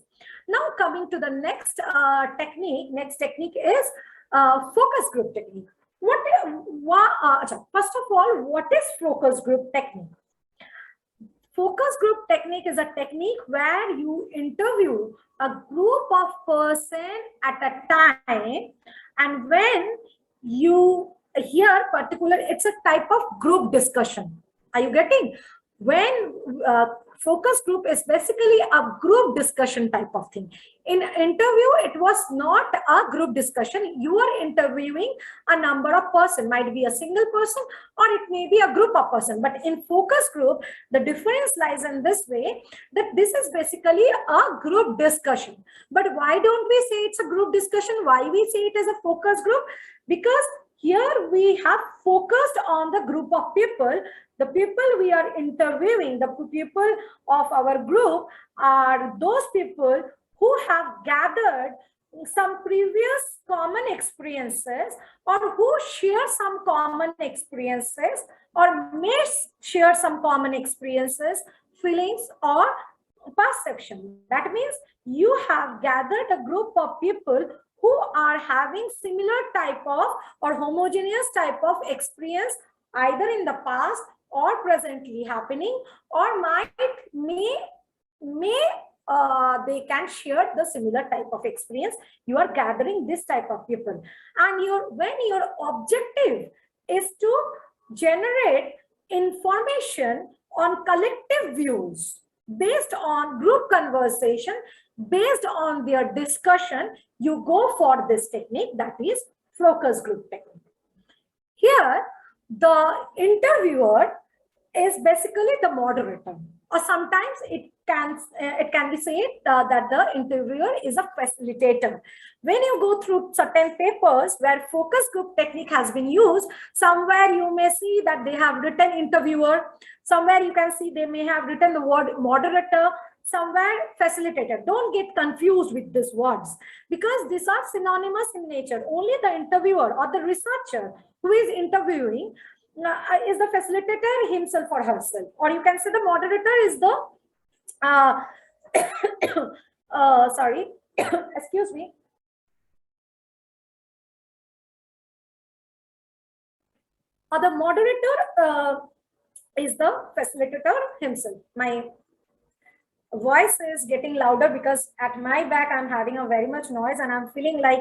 Now coming to the next technique. Next technique is focus group technique. First of all, what is focus group technique? Focus group technique is a technique where you interview a group of persons at a time, and when you here particular, it's a type of group discussion. Are you getting? When focus group is basically a group discussion type of thing. In interview, it was not a group discussion. You are interviewing a number of persons, might be a single person or it may be a group of persons. But in focus group, the difference lies in this way, that this is basically a group discussion. But why don't we say it's a group discussion? Why we say it as a focus group? Because here we have focused on the group of people. The people we are interviewing, the people of our group, are those people who have gathered some previous common experiences, or who share some common experiences, or may share some common experiences, feelings, or perception. That means you have gathered a group of people who are having similar type of or homogeneous type of experience, either in the past or presently happening, or may they can share the similar type of experience. You are gathering this type of people, and when your objective is to generate information on collective views based on group conversation, based on their discussion, you go for this technique, that is focus group technique. Here the interviewer is basically the moderator, or sometimes it can be said that the interviewer is a facilitator. When you go through certain papers where focus group technique has been used, somewhere you may see that they have written interviewer, somewhere you can see they may have written the word moderator, somewhere facilitator. Don't get confused with these words, because these are synonymous in nature. Only the interviewer or the researcher who is interviewing is the facilitator himself or herself, or you can say the moderator is the sorry excuse me, or the moderator is the facilitator himself. My voice is getting louder because at my back I'm having a very much noise, and I'm feeling like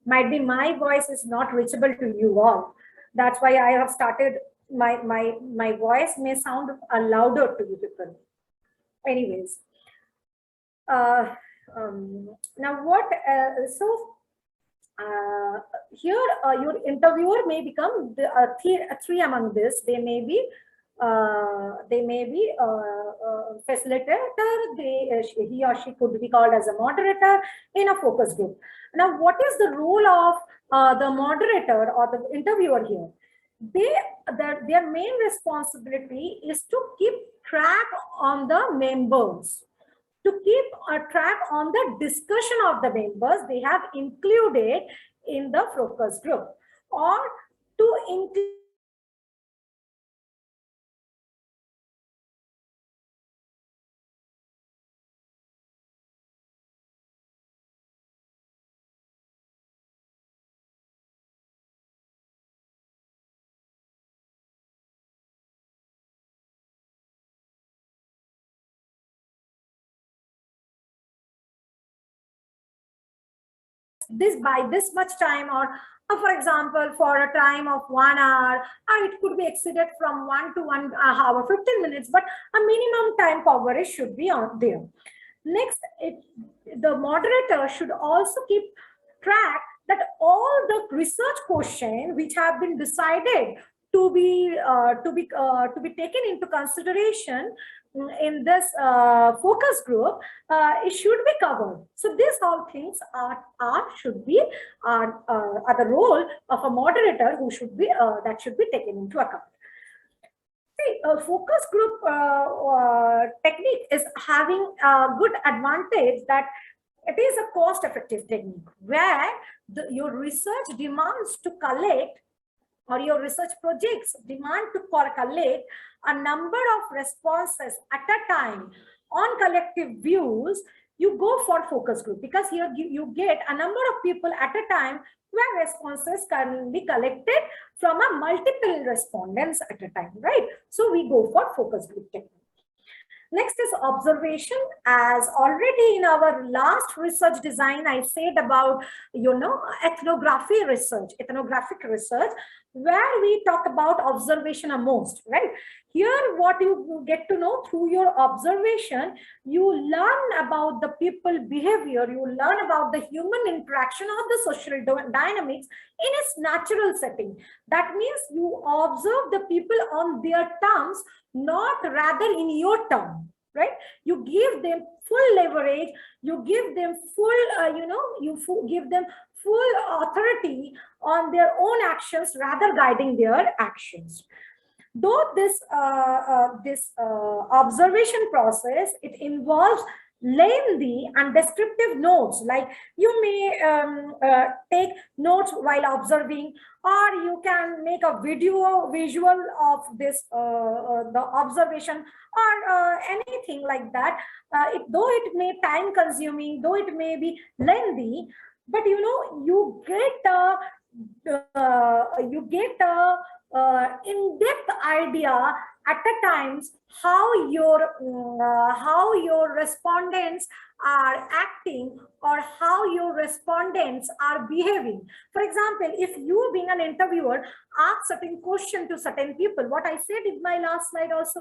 might be my voice is not reachable to you all. That's why I have started, my voice may sound louder to you people. Anyways, now what, here your interviewer may become the three among this. They may be facilitator, he or she could be called as a moderator in a focus group. Now, what is the role of the moderator or the interviewer here? Their main responsibility is to keep track on the members, to keep a track on the discussion of the members they have included in the focus group, or to include this by this much time, or for example for a time of 1 hour, or it could be exceeded from 1 to 1 hour 15 minutes, but a minimum time coverage should be on there. Next, the moderator should also keep track that all the research questions which have been decided to be taken into consideration in this focus group, it should be covered. So these all things should be the role of a moderator who should be that should be taken into account. See, a focus group technique is having a good advantage that it is a cost-effective technique where your research demands to collect, or your research projects demand to collect a number of responses at a time on collective views. You go for focus group because here you get a number of people at a time, where responses can be collected from a multiple respondents at a time, right? So we go for focus group technique. Next is observation. As already in our last research design, I said about, ethnographic research, where we talk about observation the most, right? Here, what you get to know through your observation, you learn about the people behavior, you learn about the human interaction of the social dynamics in its natural setting. That means you observe the people on their terms, not rather in your term, right? You give them full leverage, you give them full, give them full authority on their own actions, rather guiding their actions. Though this observation process, it involves lengthy and descriptive notes, like you may take notes while observing, or you can make a visual of this the observation, or anything like that. Though it may time consuming, though it may be lengthy, but you get a in-depth idea at the times how your respondents are acting, or how your respondents are behaving. For example, if you being an interviewer ask certain question to certain people, what I said in my last slide also,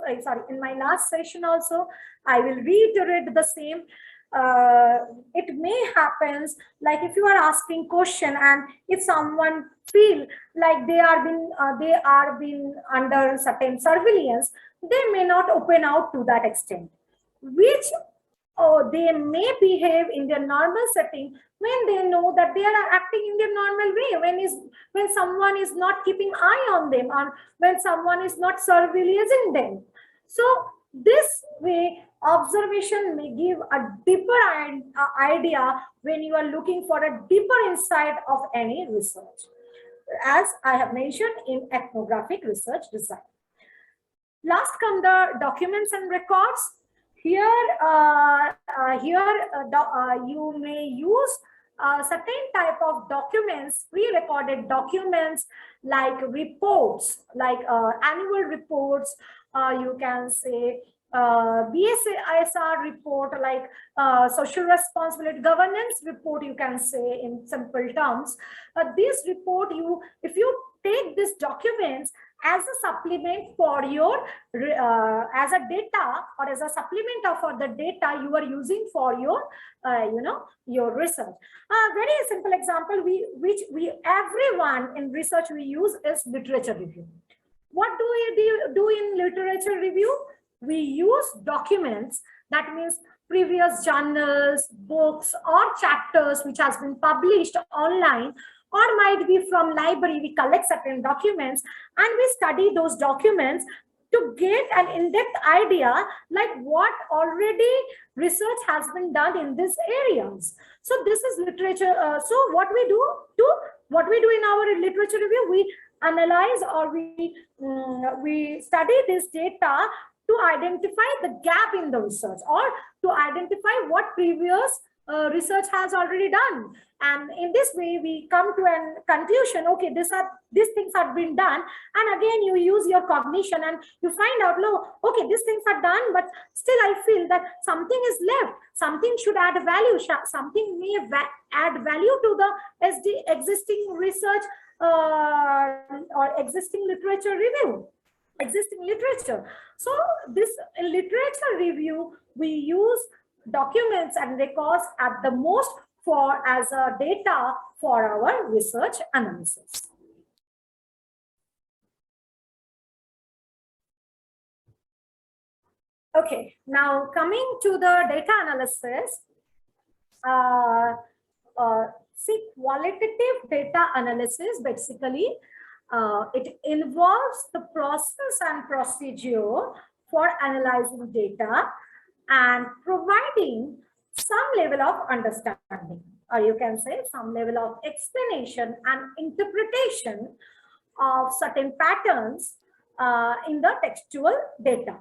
in my last session also, I will reiterate the same. It may happens like if you are asking question, and if someone feel like they are being under certain surveillance, they may not open out to that extent, which they may behave in their normal setting when they know that they are acting in their normal way, when someone is not keeping eye on them, or when someone is not surveillancing them. So this way, observation may give a deeper idea when you are looking for a deeper insight of any research, as I have mentioned in ethnographic research design. Last come the documents and records. Here you may use certain type of documents, pre-recorded documents, like reports, like annual reports, you can say BSISR report, like social responsibility governance report, you can say in simple terms. This report, if you take these documents as a supplement for your as a data, or as a supplement for the data you are using for your your research. Very simple example everyone in research we use is literature review. What do we do in literature review? We use documents, that means previous journals, books, or chapters which has been published online, or might be from library. We collect certain documents and we study those documents to get an in-depth idea, like what already research has been done in these areas. So this is literature. So what we do in our literature review, we analyze, or we study this data to identify the gap in the research, or to identify what previous research has already done. And in this way we come to a conclusion, okay, these things have been done, and again you use your cognition and you find out, okay, these things are done, but still I feel that something is left, something should add value, something may add value to the existing research or existing literature review, existing literature. So this literature review, we use documents and records at the most for as a data for our research analysis. Okay, now coming to the data analysis, see, qualitative data analysis basically it involves the process and procedure for analyzing data and providing some level of understanding, or you can say some level of explanation and interpretation of certain patterns in the textual data,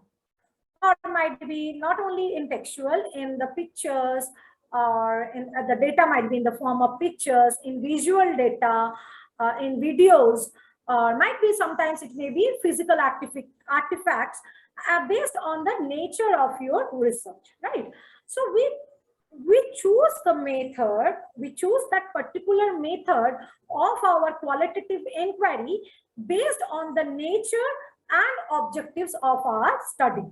or might be not only in textual, in the pictures, or in the data might be in the form of pictures, in visual data, in videos, or might be sometimes it may be physical artifacts based on the nature of your research, right? So we choose the method, we choose that particular method of our qualitative inquiry based on the nature and objectives of our study,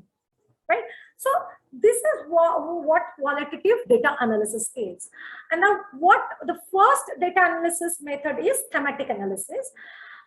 right? So this is what qualitative data analysis is. And now what the first data analysis method is thematic analysis.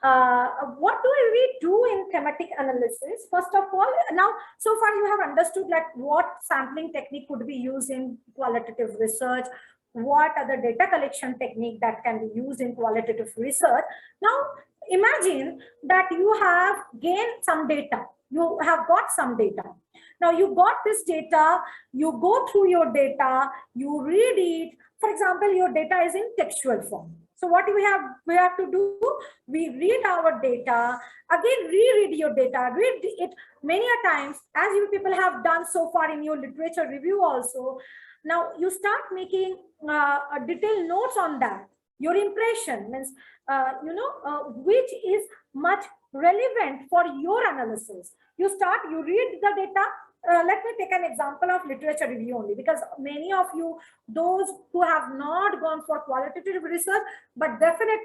What do we do in thematic analysis? First of all, now so far you have understood like what sampling technique could be used in qualitative research, what are the data collection technique that can be used in qualitative research. Now imagine that you have gained some data, you have got some data. Now you got this data, you go through your data, you read it. For example, your data is in textual form. So what we have to do, we read our data, again reread your data, read it many a times, as you people have done so far in your literature review also. Now you start making detailed notes on that. Your impression means, which is much relevant for your analysis. You read the data. Let me take an example of literature review only, because many of you, those who have not gone for qualitative research, but definitely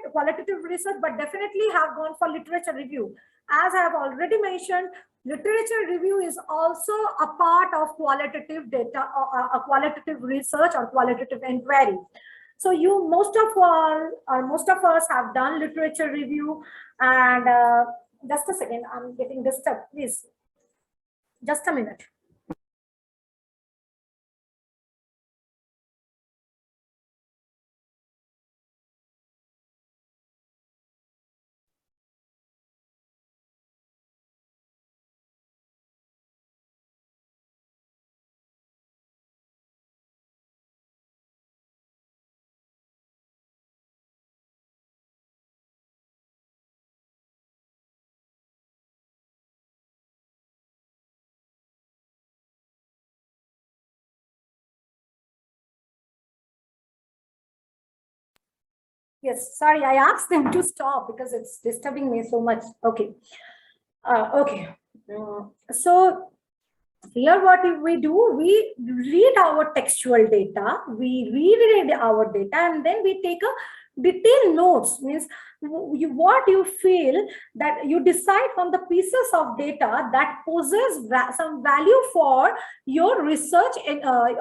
have gone for literature review. As I have already mentioned, literature review is also a part of qualitative data, a qualitative research or qualitative inquiry. So most of us have done literature review. And just a second, I'm getting disturbed, please. Just a minute. Yes, sorry, I asked them to stop because it's disturbing me so much. Okay. Okay. So here what we do, we read our textual data, we reread our data, and then we take a detailed notes. Means what you feel, that you decide on the pieces of data that poses some value for your research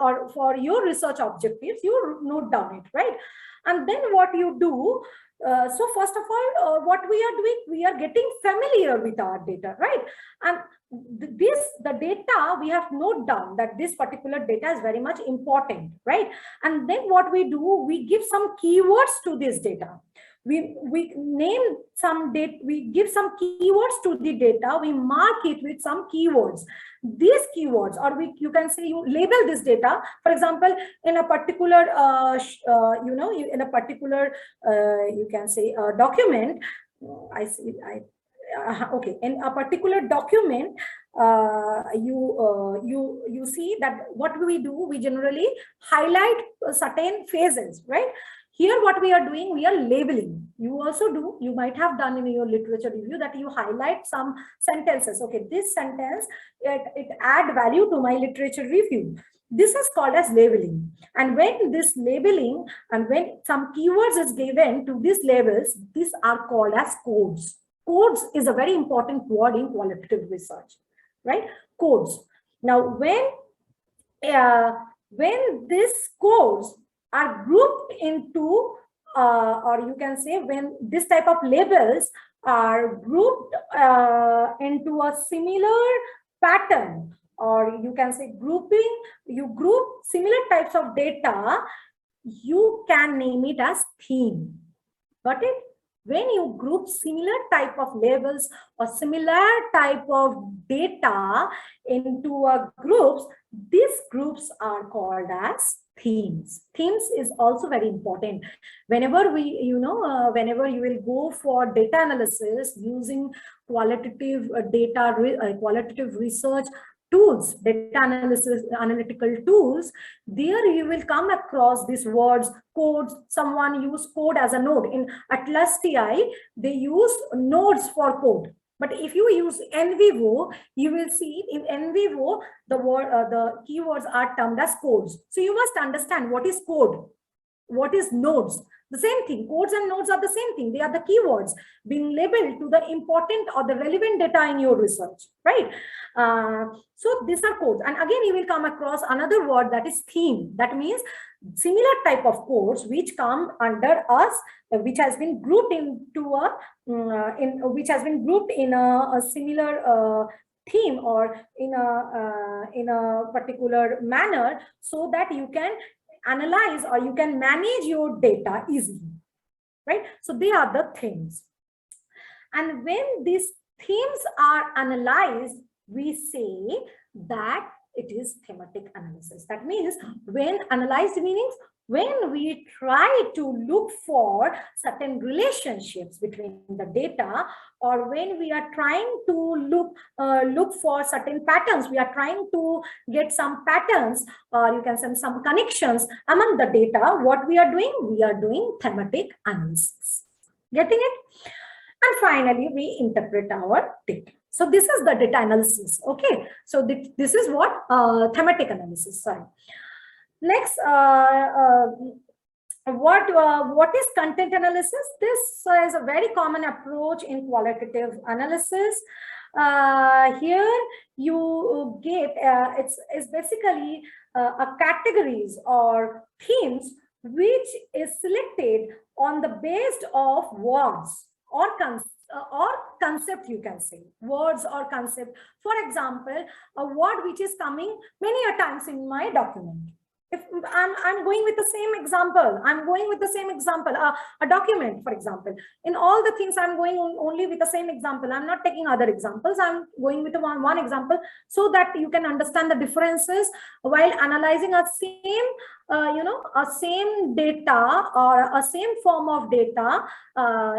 or for your research objectives. You note down it, right? And then what you do, so first of all, what we are doing, we are getting familiar with our data, right? And the data we have note down that this particular data is very much important, right? And then what we do, we give some keywords to this data. We name some data, we give some keywords to the data, we mark it with some keywords. These keywords, or you can say you label this data. For example, in a particular in a particular you can say document, okay, in a particular document, you see that what we do, we generally highlight certain phases, right? Here what we are doing, we are labeling. You also do, you might have done in your literature review that you highlight some sentences. Okay, this sentence, it add value to my literature review. This is called as labeling. And when this labeling and when some keywords is given to these labels, these are called as codes. Codes is a very important word in qualitative research, right? Codes. Now, when these codes are grouped into, or you can say when this type of labels are grouped into a similar pattern, or you can say grouping, you group similar types of data, you can name it as theme. Got it? When you group similar type of labels or similar type of data into groups, these groups are called as themes. Themes is also very important. Whenever whenever you will go for data analysis using qualitative qualitative research tools, data analysis, analytical tools, there you will come across these words, codes. Someone use code as a node. In Atlas TI, they use nodes for code. But if you use NVivo, you will see in NVivo, the keywords are termed as codes. So you must understand what is code, what is nodes. The same thing, codes and nodes are the same thing. They are the keywords being labeled to the important or the relevant data in your research, right? So these are codes. And again, you will come across another word, that is theme. That means similar type of codes which come under us, which has been grouped into a similar theme, or in a particular manner, so that you can analyze or you can manage your data easily, right? So they are the themes. And when these themes are analyzed, we say that it is thematic analysis. That means when analyzed meanings, when we try to look for certain relationships between the data, or when we are trying to look for certain patterns, we are trying to get some patterns, or you can say some connections among the data, what we are doing? We are doing thematic analysis. Getting it? And finally, we interpret our data. So this is the data analysis. Okay. So this is what thematic analysis. Sorry. Next, what is content analysis? This is a very common approach in qualitative analysis. Here you get it's basically a categories or themes which is selected on the based of words or concept, you can say words or concept. For example, a word which is coming many a times in my document. If I'm going with the same example, a document, for example, in all the things I'm going only with the same example. I'm not taking other examples. I'm going with one example so that you can understand the differences while analyzing a same, a same data or a same form of data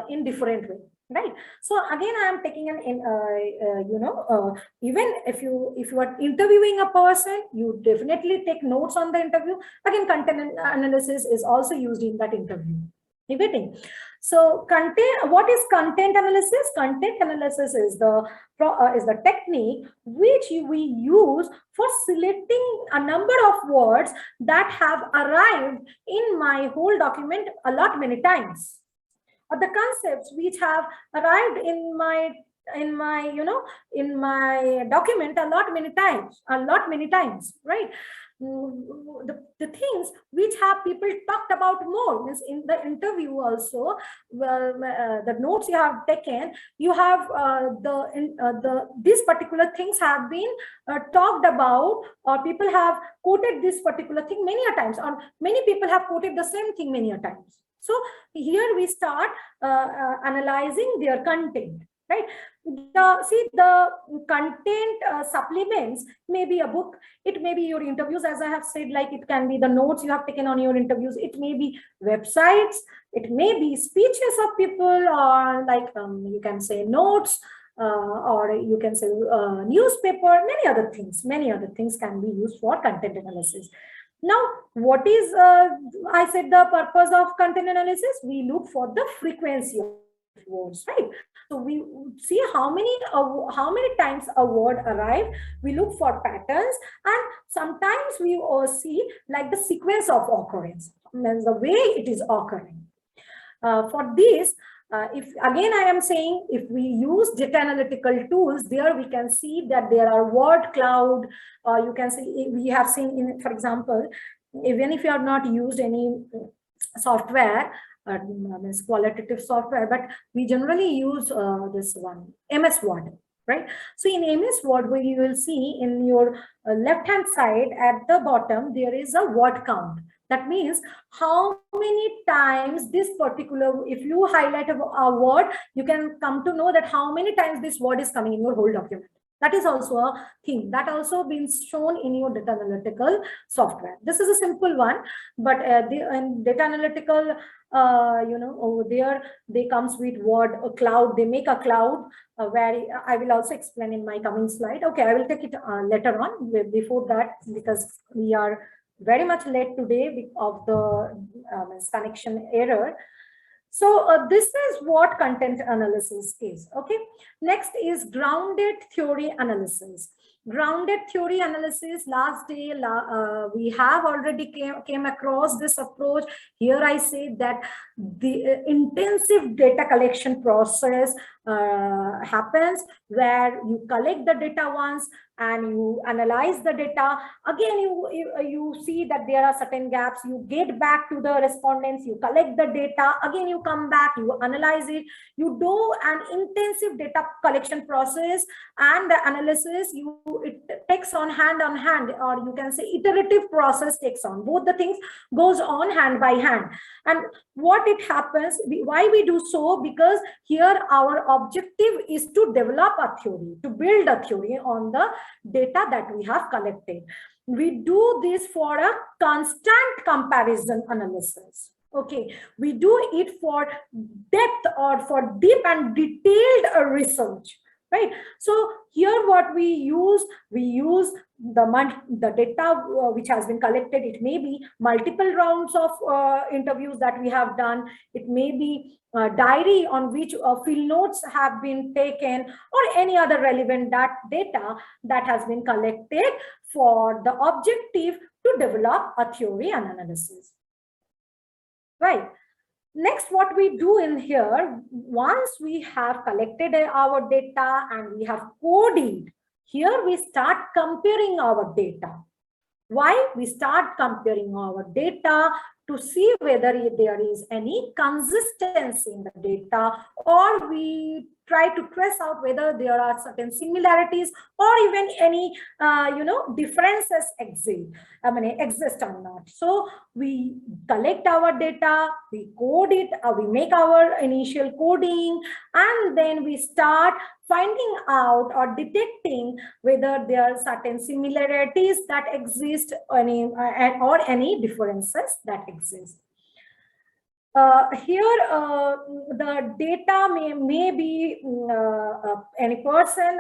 in different way. Right. So again, I am taking an even if you are interviewing a person, you definitely take notes on the interview. Again, content analysis is also used in that interview. You getting? So content. What is content analysis? Content analysis is the technique which we use for selecting a number of words that have arrived in my whole document a lot many times. Or the concepts which have arrived in my document a lot many times, right? The things which have people talked about more, means in the interview also, the notes you have taken, you have these particular things have been talked about, or people have quoted this particular thing many a times, or many people have quoted the same thing many a times. So here we start analyzing their content, right? The content supplements may be a book, it may be your interviews, as I have said, like it can be the notes you have taken on your interviews, it may be websites, it may be speeches of people, or like you can say notes, or you can say newspaper, many other things can be used for content analysis. Now, what is, I said, the purpose of content analysis? We look for the frequency of words, right? So we see how many times a word arrived. We look for patterns, and sometimes we see like the sequence of occurrence, means the way it is occurring. For this, if again I am saying, if we use data analytical tools, there we can see that there are word cloud, or you can see, we have seen in, for example, even if you have not used any software, qualitative software, but we generally use this one, MS Word, right? So in MS Word, where you will see in your left hand side at the bottom, there is a word count. That means how many times this particular, if you highlight a word, you can come to know that how many times this word is coming in your whole document. That is also a thing that also been shown in your data analytical software. This is a simple one, but in data analytical, over there, they comes with word a cloud. They make a cloud where I will also explain in my coming slide. Okay, I will take it later on. Before that, because we are very much late today of the connection error. So this is what content analysis is. Okay. Next is grounded theory analysis. Grounded theory analysis, last day we have already came across this approach. Here I say that the intensive data collection process happens, where you collect the data once and you analyze the data. Again, you see that there are certain gaps. You get back to the respondents, you collect the data, again you come back, you analyze it, you do an intensive data collection process, and the analysis it takes on hand, or you can say iterative process takes on. Both the things goes on hand by hand. And what it happens, why we do so? Because here our objective is to develop a theory, to build a theory on the data that we have collected. We do this for a constant comparison analysis. Okay, we do it for depth or for deep and detailed research, right? So here what we use the data which has been collected. It may be multiple rounds of interviews that we have done. It may be a diary on which field notes have been taken, or any other relevant data that has been collected for the objective to develop a theory and analysis. Right. Next, what we do in here, once we have collected our data and we have coded, here we start comparing our data. Why? We start comparing our data to see whether there is any consistency in the data, or we try to trace out whether there are certain similarities or even any differences exist or not. So we collect our data, we code it, we make our initial coding, and then we start finding out or detecting whether there are certain similarities that exist or any differences that exist. Here, the data may be any person,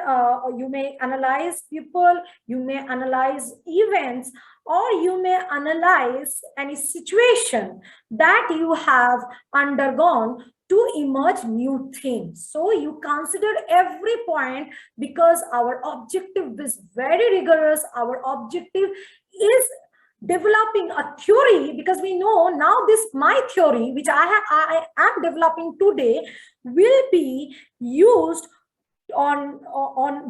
you may analyze people, you may analyze events, or you may analyze any situation that you have undergone to emerge new themes. So you consider every point, because our objective is very rigorous. Our objective is developing a theory, because we know now my theory which I am developing today will be used on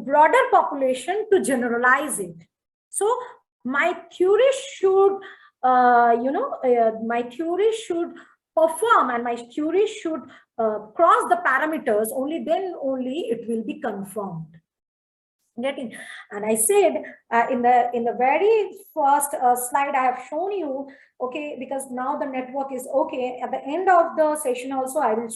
broader population to generalize it. So my theory should my theory should perform, and my theory should cross the parameters. Only then it will be confirmed. Getting, and I said in the very first slide I have shown you, okay, because now the network is okay. At the end of the session also I will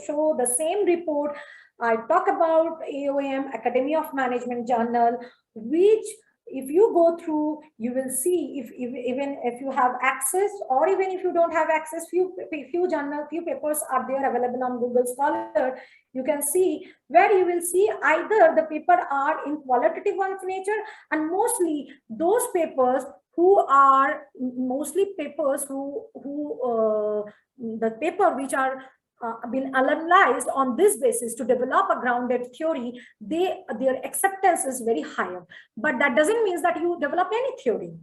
show the same report. I talk about AOM, Academy of Management Journal, which if you go through, you will see even if you have access, or even if you don't have access, few papers are there available on Google Scholar. You can see where you will see either the paper are in qualitative of nature, and mostly those papers who are the paper which are been analyzed on this basis to develop a grounded theory, their acceptance is very higher. But that doesn't mean that you develop any theory.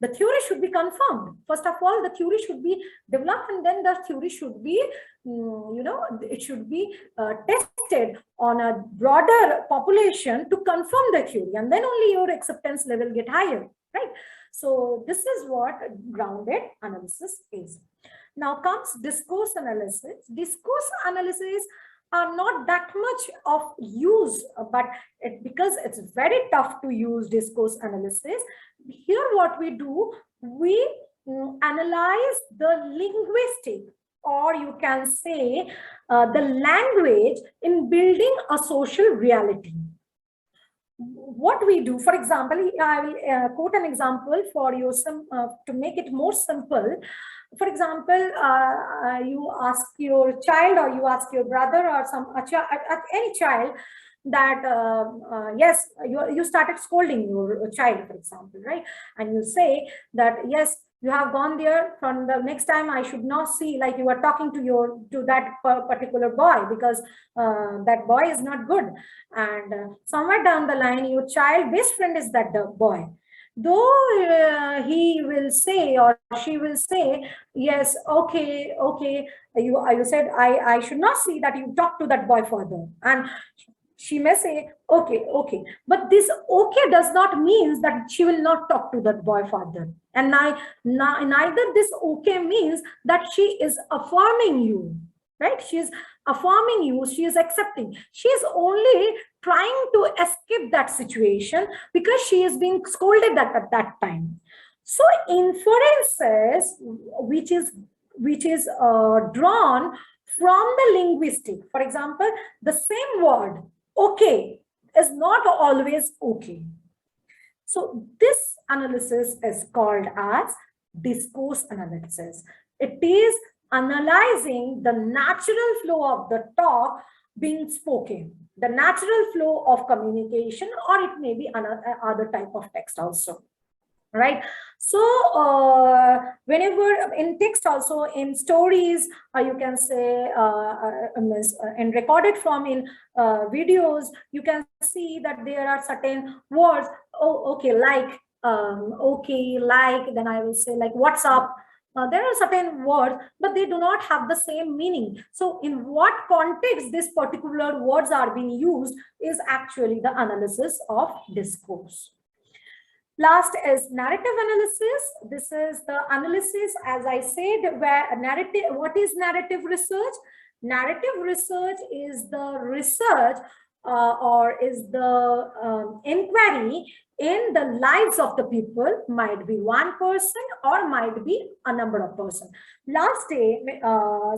The theory should be confirmed. First of all, the theory should be developed, and then the theory should be, it should be tested on a broader population to confirm the theory, and then only your acceptance level get higher, right? So this is what grounded analysis is. Now comes discourse analysis. Discourse analysis are not that much of use, but because it's very tough to use discourse analysis, here what we do, we analyze the linguistic, or you can say the language in building a social reality. What we do, for example, I will quote an example for you to make it more simple. For example, you ask your child, or you ask your brother, or any child that yes, you started scolding your child, for example, right? And you say that yes, you have gone there, from the next time I should not see, like you are talking to that particular boy, because that boy is not good. And somewhere down the line, your child best friend is that boy. Though he will say, or she will say, yes, okay, you said I should not see that you talk to that boy further. And she may say, okay. But this okay does not mean that she will not talk to that boy further. And neither this okay means that she is affirming you, right? She is affirming you, she is accepting. She is only trying to escape that situation because she is being scolded at that time. So inferences which is drawn from the linguistic. For example, the same word, okay, is not always okay. So this analysis is called as discourse analysis. It is analyzing the natural flow of the talk being spoken, the natural flow of communication, or it may be another other type of text also. Right. So whenever in text also, in stories, you can say in recorded form, in videos, you can see that there are certain words. Oh, okay, like okay, like, then I will say like what's up. There are certain words, but they do not have the same meaning. So in what context this particular words are being used is actually the analysis of discourse. Last is narrative analysis. This is the analysis, as I said, where a narrative, what is narrative research? Narrative research is the research or is the inquiry in the lives of the people, might be one person or might be a number of persons. Last day,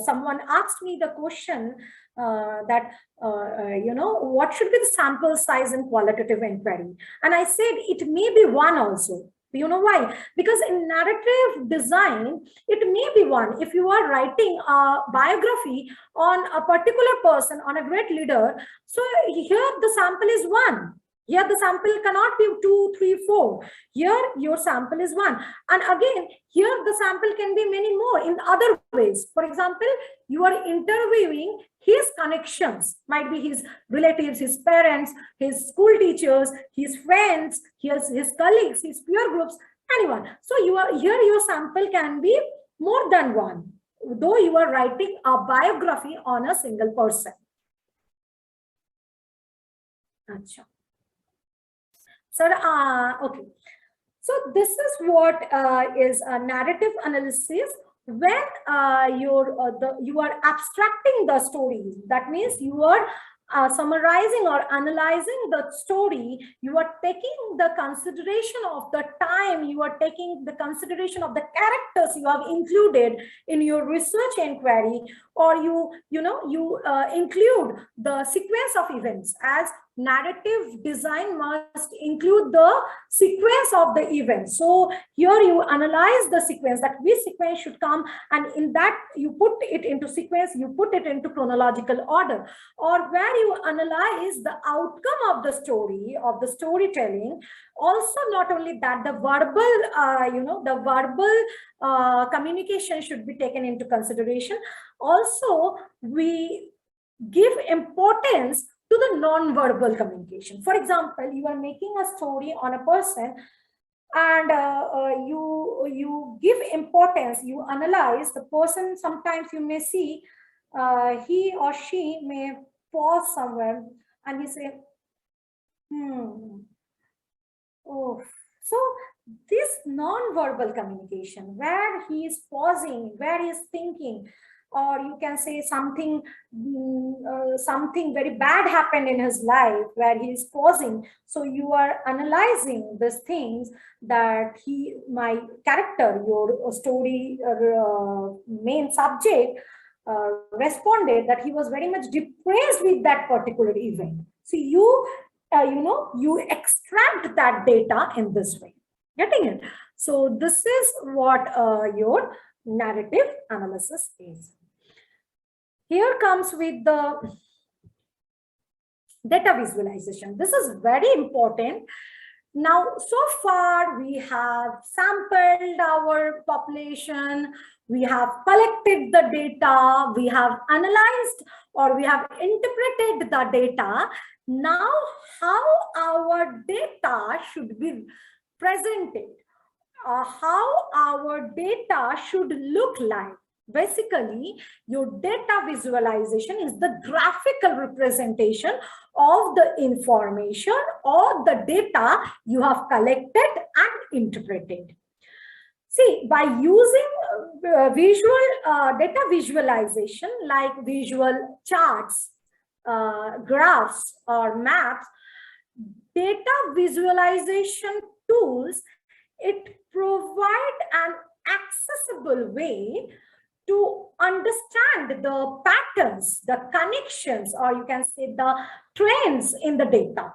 someone asked me the question that, what should be the sample size in qualitative inquiry? And I said it may be one also. You know why? Because in narrative design, it may be one. If you are writing a biography on a particular person, on a great leader, so here the sample is one. Here the sample cannot be 2, 3, 4. Here your sample is one. And again, here the sample can be many more in other ways. For example, you are interviewing his connections, might be his relatives, his parents, his school teachers, his friends, his colleagues, his peer groups, anyone. So here your sample can be more than one, though you are writing a biography on a single person. Achha. So, okay. So this is what is a narrative analysis. When you are abstracting the stories, that means you are summarizing or analyzing the story, you are taking the consideration of the time, you are taking the consideration of the characters you have included in your research inquiry, or you include the sequence of events, as narrative design must include the sequence of the events. So here you analyze the sequence, that which sequence should come, and in that you put it into sequence, you put it into chronological order, or where you analyze the outcome of the story, of the storytelling. Also, not only that, the verbal communication should be taken into consideration. Also, we give importance to the non-verbal communication. For example, you are making a story on a person, and you give importance, you analyze the person. Sometimes you may see he or she may pause somewhere and he say, oh. So this non-verbal communication, where he is pausing, where he is thinking, or you can say something very bad happened in his life where he is pausing. So you are analyzing these things, that my character, your story main subject responded that he was very much depressed with that particular event. So you extract that data in this way. Getting it? So this is what your narrative analysis is. Here comes with the data visualization. This is very important. Now, so far we have sampled our population, we have collected the data, we have analyzed or we have interpreted the data. Now, how our data should be presented, how our data should look like. Basically, your data visualization is the graphical representation of the information or the data you have collected and interpreted. See, by using data visualization like visual charts, graphs or maps, data visualization tools, it provide an accessible way to understand the patterns, the connections, or you can say the trends in the data,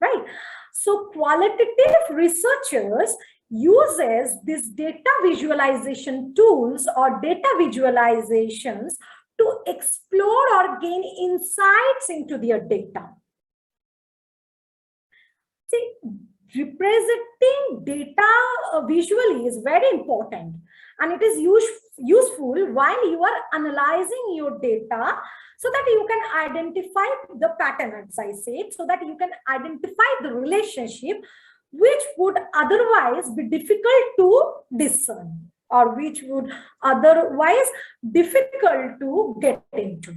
right? So qualitative researchers uses these data visualization tools or data visualizations to explore or gain insights into their data. See, representing data visually is very important, and it is useful while you are analyzing your data, so that you can identify the pattern, as I said, so that you can identify the relationship which would otherwise be difficult to discern, or which would otherwise difficult to get into.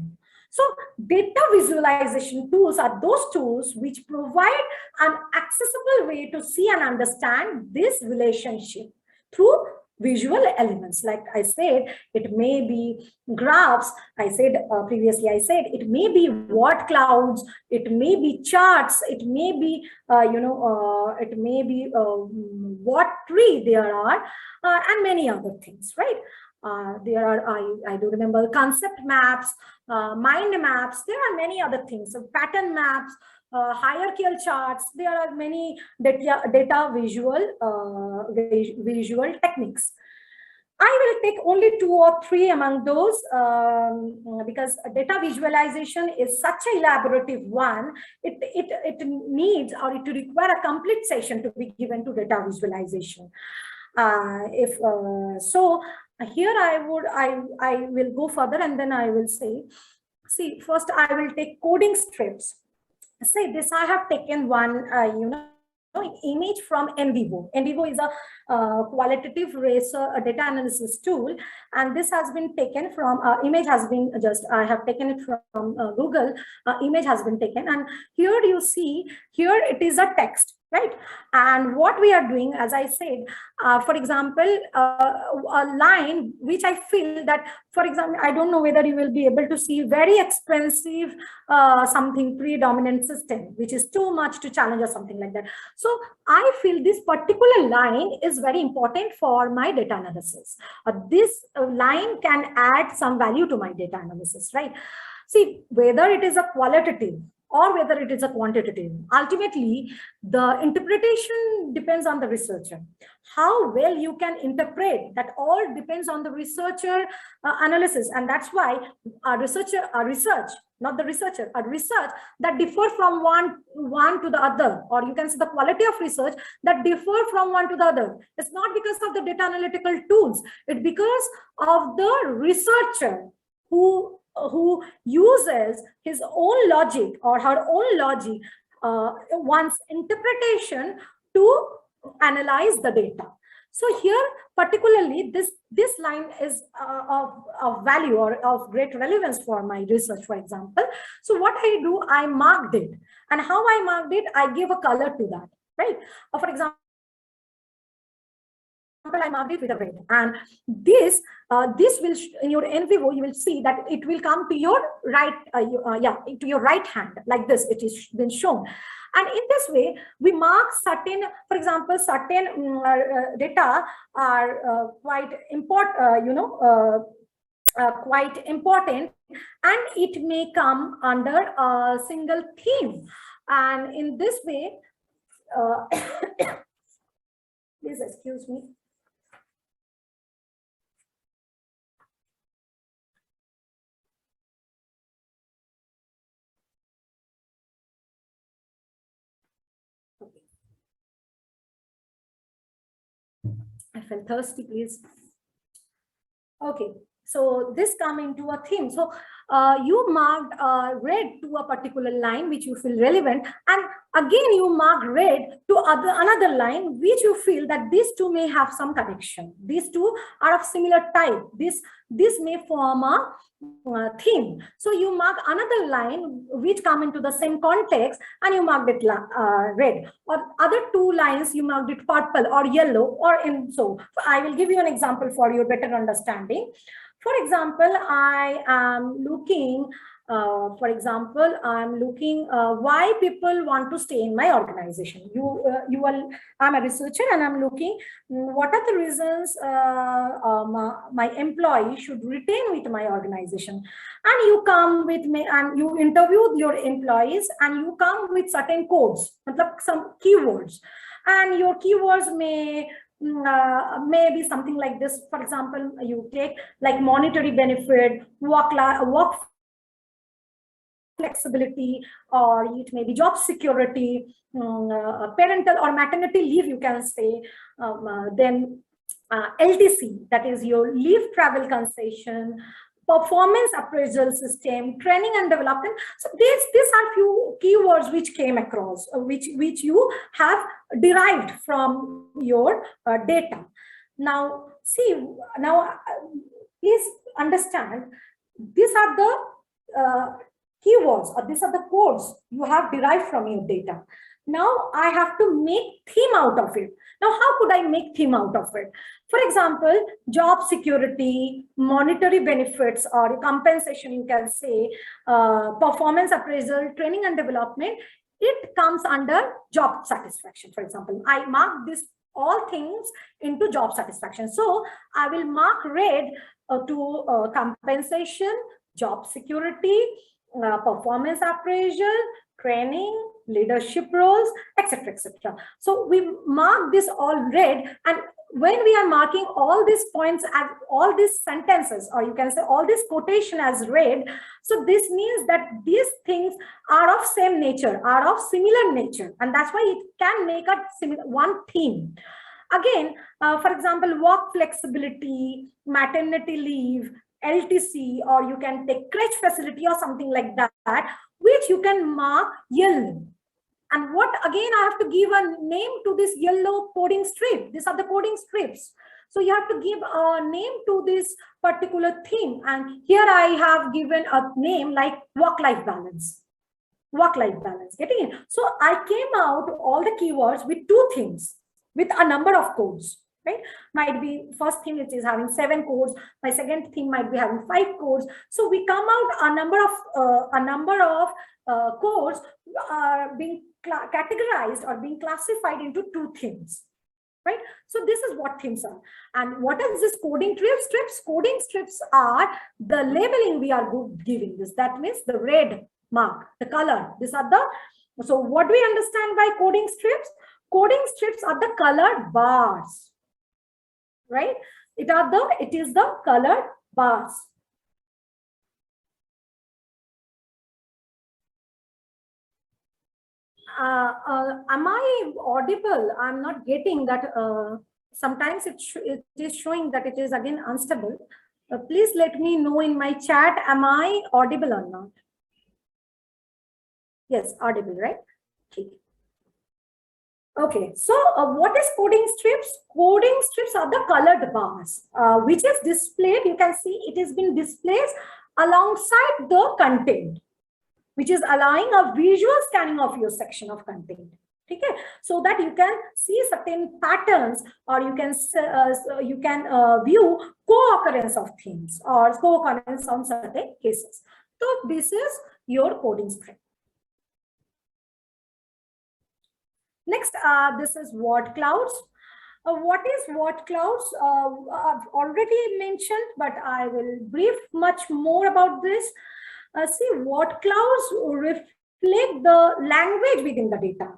So data visualization tools are those tools which provide an accessible way to see and understand this relationship through visual elements. Like I said, it may be graphs. I said previously, it may be word clouds, it may be charts, it may be, it may be what tree there are, and many other things, right? There are, I do remember, concept maps, mind maps, there are many other things, so pattern maps, hierarchical charts, there are many data visual techniques. I will take only 2 or 3 among those, because data visualization is such an elaborative one. It needs, or it require a complete session to be given to data visualization. So here I will go further, and then I will say, see, first I will take coding strips. Say this, I have taken one, image from NVivo. NVivo is a qualitative data analysis tool, and this has been taken from, image has been just, I have taken it from Google, image has been taken, and here you see, here it is a text, right? And what we are doing, as I said, for example, a line which I feel that, for example, I don't know whether you will be able to see very expensive something predominant system, which is too much to challenge or something like that. So I feel this particular line is very important for my data analysis. This line can add some value to my data analysis, right? See, whether it is a qualitative or whether it is a quantitative, ultimately the interpretation depends on the researcher. How well you can interpret, that all depends on the researcher analysis. And that's why a research that differ from one to the other, or you can say the quality of research that differ from one to the other. It's not because of the data analytical tools, it's because of the researcher who uses his own logic or her own logic, one's interpretation to analyze the data. So here, particularly, this line is of value or of great relevance for my research, for example. So what I do, I marked it. And how I marked it, I give a color to that, right? For example, I marked it with a red, and this will, in your NVivo, you will see that it will come to your right, to your right hand, like this. It is been shown, and in this way, we mark certain, for example, certain data are quite important, quite important, and it may come under a single theme, and in this way, please excuse me. I felt thirsty, please. Okay, so this come into a theme. So you marked red to a particular line which you feel relevant, and again you mark red to another line which you feel that these two may have some connection. These two are of similar type. This may form a theme. So you mark another line which come into the same context, and you marked it red. Or other two lines you marked it purple or yellow, or in so. I will give you an example for your better understanding. For example, I am looking For example, I'm looking why people want to stay in my organization. I'm a researcher and I'm looking what are the reasons my employee should retain with my organization. And you come with me and you interview your employees and you come with certain codes, some keywords, and your keywords may be something like this. For example, you take like monetary benefit, work flexibility, or it may be job security, parental or maternity leave, you can say, then LTC, that is your leave travel concession, performance appraisal system, training and development. So these are few keywords which came across, which you have derived from your data. Now, see, please understand, these are the keywords, or these are the codes you have derived from your data. Now I have to make theme out of it. Now, how could I make theme out of it? For example, job security, monetary benefits or compensation, you can say, performance appraisal, training and development, it comes under job satisfaction. For example, I mark this all things into job satisfaction. So I will mark red to compensation, job security, performance appraisal, training, leadership roles, etc., etc. So we mark this all red, and when we are marking all these points as all these sentences, or you can say all this quotation as red, so this means that these things are of same nature, are of similar nature, and that's why it can make a one theme. Again, for example, work flexibility, maternity leave, LTC, or you can take crèche facility or something like that, which you can mark yellow. And what again, I have to give a name to this yellow coding strip. These are the coding strips. So you have to give a name to this particular theme. And here I have given a name like work-life balance. Work-life balance, getting it? So I came out all the keywords with two themes, with a number of codes. Right? Might be first theme which is having 7 codes. My second theme might be having 5 codes. So we come out a number of codes being categorized or being classified into 2 themes. Right? So this is what themes are. And what is this coding strips? Coding strips are the labeling we are giving this. That means the red mark, the color. These are the. So what do we understand by coding strips? Coding strips are the colored bars. Right? It is the colored bars. Am I audible? I'm not getting that. Sometimes it is showing that it is again unstable. Please let me know in my chat, am I audible or not? Yes, audible, right? Okay. Okay, so what is coding strips? Coding strips are the colored bars, which is displayed. You can see it has been displayed alongside the content, which is allowing a visual scanning of your section of content. Okay, so that you can see certain patterns, or you can view co-occurrence of themes or co-occurrence on certain cases. So this is your coding script. Next, this is word clouds. What is word clouds? I've already mentioned, but I will brief much more about this. See, word clouds reflect the language within the data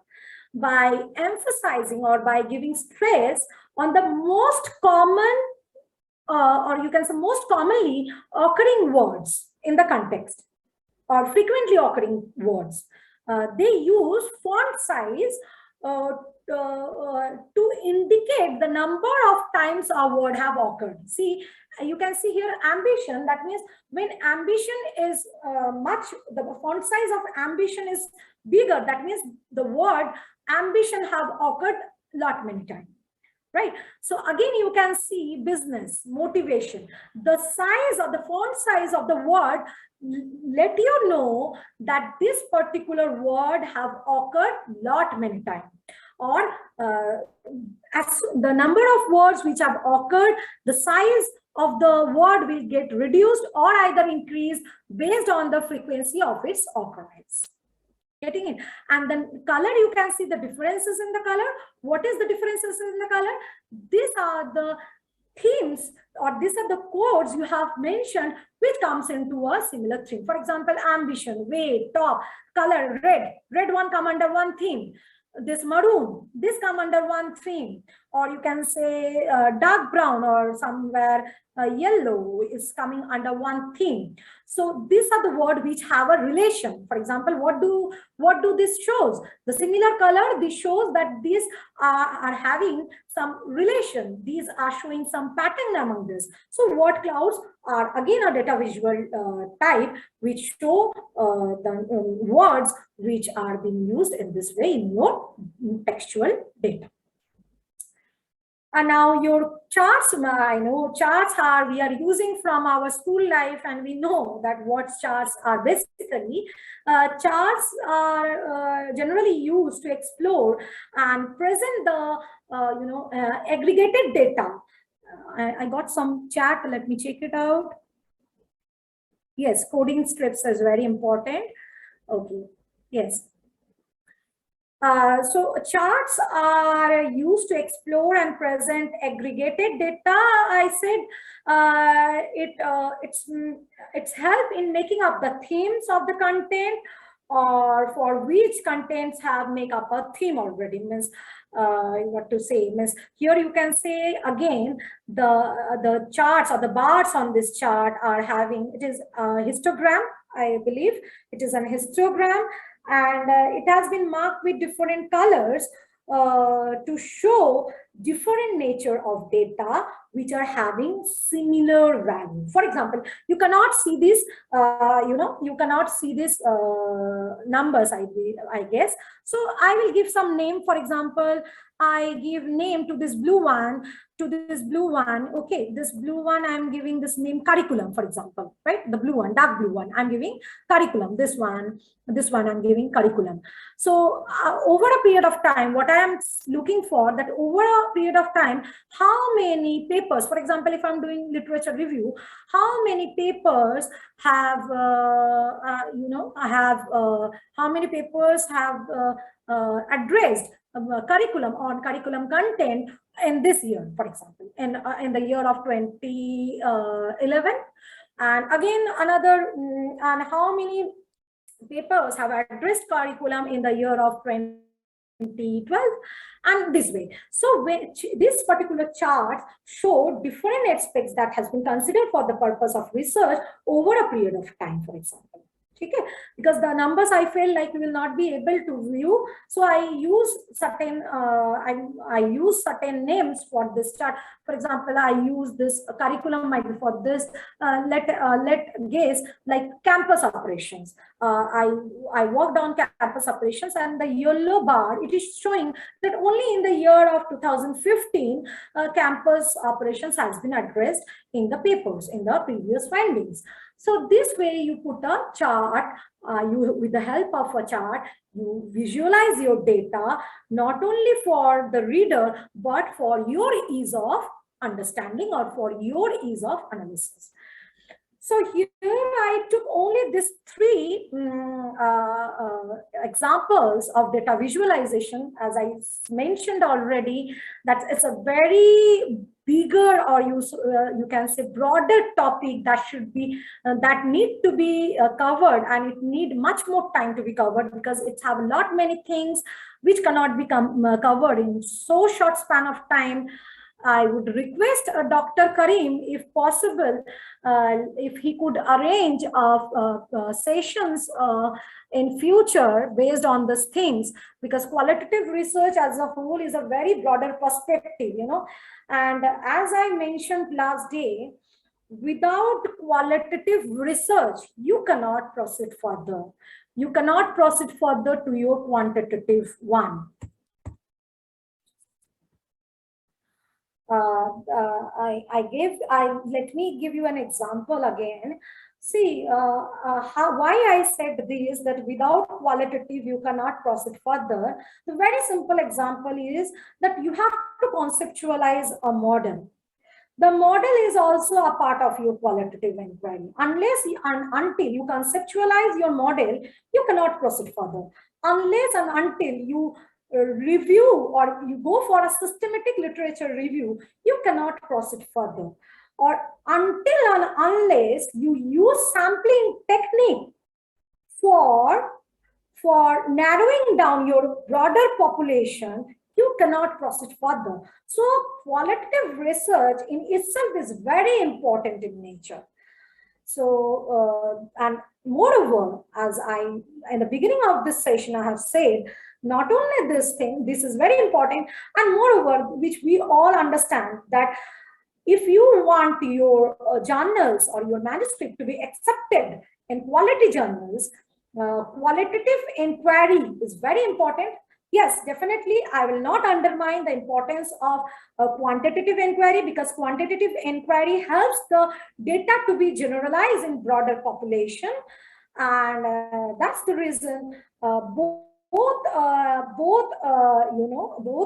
by emphasizing or by giving stress on the most common, or you can say most commonly occurring words in the context, or frequently occurring words. They use font size to indicate the number of times a word have occurred. See, you can see here ambition. That means when ambition is the font size of ambition is bigger, that means the word ambition have occurred lot many times. Right? So again, you can see business, motivation, the size of the font size of the word let you know that this particular word have occurred lot many times, or as the number of words which have occurred, the size of the word will get reduced or either increased based on the frequency of its occurrence. Getting it? And then color, you can see the differences in the color. What is the differences in the color? These are the themes, or these are the codes you have mentioned which comes into a similar theme. For example, ambition, weight, top, color, red one come under one theme. This maroon, this come under one theme, or you can say dark brown, or somewhere yellow is coming under one theme. So these are the words which have a relation. For example, what do this shows? The similar color, this shows that these are having some relation. These are showing some pattern among this. So word clouds are again a data visual type which show the words which are being used in this way in your textual data. And now your charts, I know charts we are using from our school life, and we know that what charts are basically. Charts are generally used to explore and present the aggregated data. I got some chat, let me check it out. Yes, coding strips is very important. Okay, yes. So charts are used to explore and present aggregated data. I said it's help in making up the themes of the content, or for which contents have make up a theme already. Means what to say, means here you can say again the charts or the bars on this chart are having, it is a histogram, I believe it is an histogram, and it has been marked with different colors to show different nature of data which are having similar value. For example, you cannot see this, you cannot see this numbers, I guess. So I will give some name. For example, I give name to this blue one, okay, this blue one, I'm giving this name curriculum, for example, right? The blue one, dark blue one, I'm giving curriculum. This one I'm giving curriculum. So over a period of time, what I am looking for, that over a period of time, how many papers, for example, if I'm doing literature review, how many papers have, how many papers have addressed curriculum on curriculum content in this year, for example, in the year of 2011, and again another, and how many papers have addressed curriculum in the year of 2012, and this way. So this particular chart showed different aspects that has been considered for the purpose of research over a period of time, for example. Okay, because the numbers I feel like we will not be able to view, so I use certain I use certain names for this chart. For example, I use this curriculum might be for this. Let guess, like campus operations. I worked on campus operations, and the yellow bar, it is showing that only in the year of 2015 campus operations has been addressed in the papers, in the previous findings. So this way you put a chart, with the help of a chart, you visualize your data, not only for the reader, but for your ease of understanding or for your ease of analysis. So here I took only these three examples of data visualization. As I mentioned already, that it's a very bigger, or you can say broader topic that should be that need to be covered, and it need much more time to be covered, because it have a lot many things which cannot be covered in so short span of time. I would request Dr. Karim, if possible, if he could arrange sessions in future based on these things, because qualitative research as a whole is a very broader perspective, and as I mentioned last day, without qualitative research, you cannot proceed further. You cannot proceed further to your quantitative one. Let me give you an example again. See, why I said this, that without qualitative you cannot proceed further. The very simple example is that you have to conceptualize a model. The model is also a part of your qualitative inquiry. Unless and until you conceptualize your model, you cannot proceed further. Unless and until you review or you go for a systematic literature review, you cannot proceed further. Or until and unless you use sampling technique for narrowing down your broader population, you cannot proceed further. So qualitative research in itself is very important in nature. So, and moreover, as I, in the beginning of this session, I have said, not only this thing, this is very important, and moreover, which we all understand that if you want your journals or your manuscript to be accepted in quality journals, qualitative inquiry is very important. Yes, definitely, I will not undermine the importance of quantitative inquiry, because quantitative inquiry helps the data to be generalized in broader population. And that's the reason both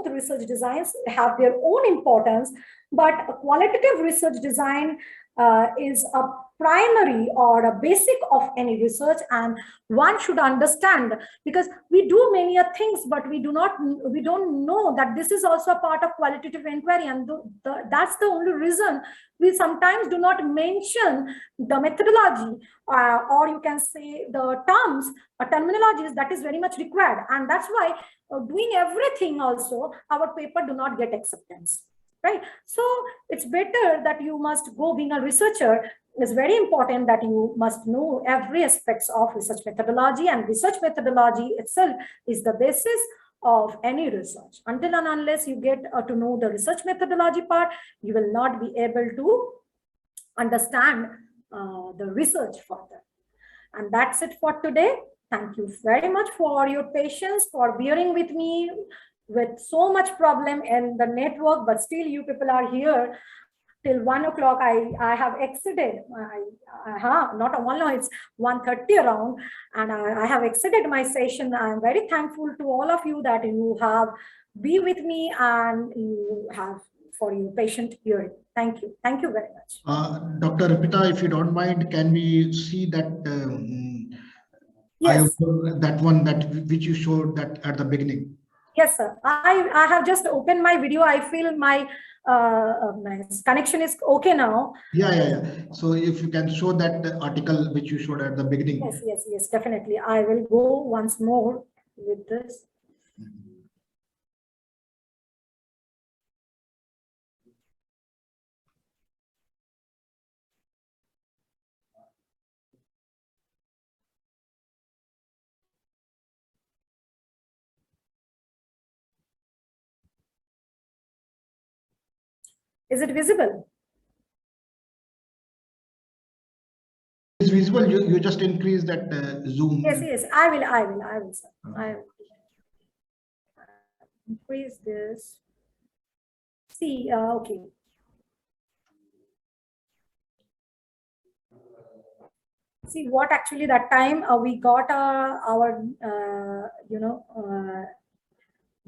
research designs have their own importance, but a qualitative research design is a primary or a basic of any research, and one should understand, because we do many things, but we don't know that this is also a part of qualitative inquiry, and that's the only reason we sometimes do not mention the methodology, or you can say the terms or terminologies that is very much required, and that's why doing everything also our paper do not get acceptance. Right. So it's better that you must go, being a researcher, it's very important that you must know every aspects of research methodology, and research methodology itself is the basis of any research. Until and unless you get to know the research methodology part, you will not be able to understand the research further. And that's it for today. Thank you very much for your patience, for bearing with me with so much problem in the network, but still you people are here till 1 o'clock. I have exceeded, not a 1 it's 1:30 around, and I have exceeded my session. I'm very thankful to all of you that you have be with me and you have for your patient hearing. Thank you. Thank you very much. Dr. Arpita, if you don't mind, can we see that yes. that one which you showed that at the beginning? Yes, sir. I have just opened my video. I feel my my connection is okay now. Yeah. So if you can show that article which you showed at the beginning. Yes, definitely. I will go once more with this. Is it visible? It's visible. You just increase that zoom. Yes. I will, sir. I will increase this. See, okay. See what actually that time we got our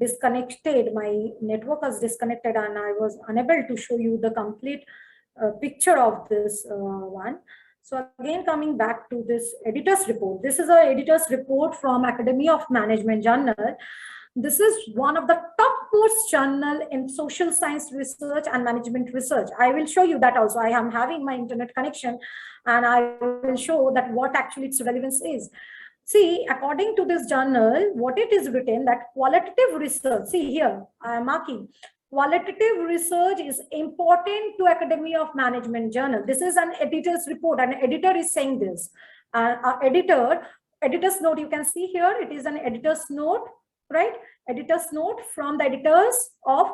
disconnected. My network was disconnected, and I was unable to show you the complete picture of this one. So again, coming back to this editor's report. This is an editor's report from Academy of Management Journal. This is one of the topmost journal in social science research and management research. I will show you that also. I am having my internet connection, and I will show that what actually its relevance is. See, according to this journal, what it is written that qualitative research, see here, I am marking, qualitative research is important to Academy of Management Journal. This is an editor's report. An editor is saying this. Editor's note, you can see here, it is an editor's note, right? Editor's note from the editors of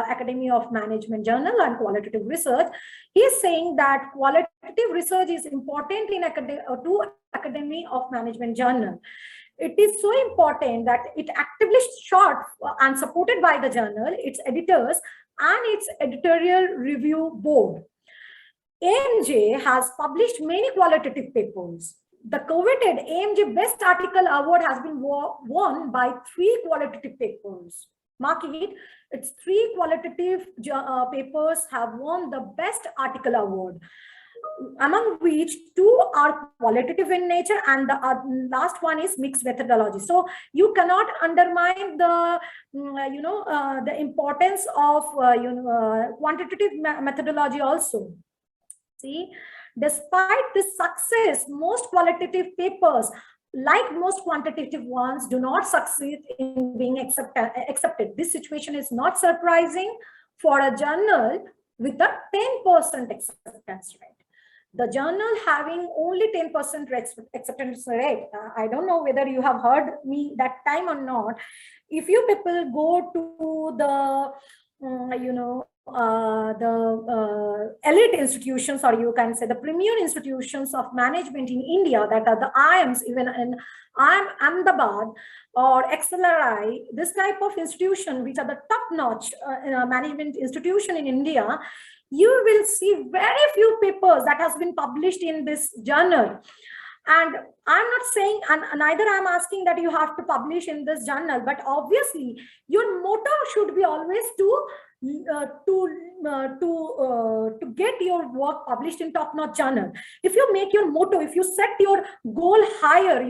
Academy of Management Journal and Qualitative Research. He is saying that qualitative research is important in to Academy of Management Journal. It is so important that it actively sought and supported by the journal, its editors, and its editorial review board. AMJ has published many qualitative papers. The coveted AMJ Best Article Award has been won by 3 qualitative papers. mark it. Its 3 qualitative papers have won the Best Article Award, among which 2 are qualitative in nature and the last one is mixed methodology. So you cannot undermine the the importance of quantitative methodology also. See, despite this success, most qualitative papers, like most quantitative ones, do not succeed in being accepted. This situation is not surprising for a journal with a 10% acceptance rate. The journal having only 10% acceptance rate, I don't know whether you have heard me that time or not. If you people go to the elite institutions, or you can say the premier institutions of management in India, that are the IIMs, even in Ahmedabad or XLRI, this type of institution, which are the top-notch management institution in India, you will see very few papers that has been published in this journal. And I'm not saying, and neither I'm asking that you have to publish in this journal, but obviously your motto should be always to get your work published in top-notch journal. If you make your motto, if you set your goal higher,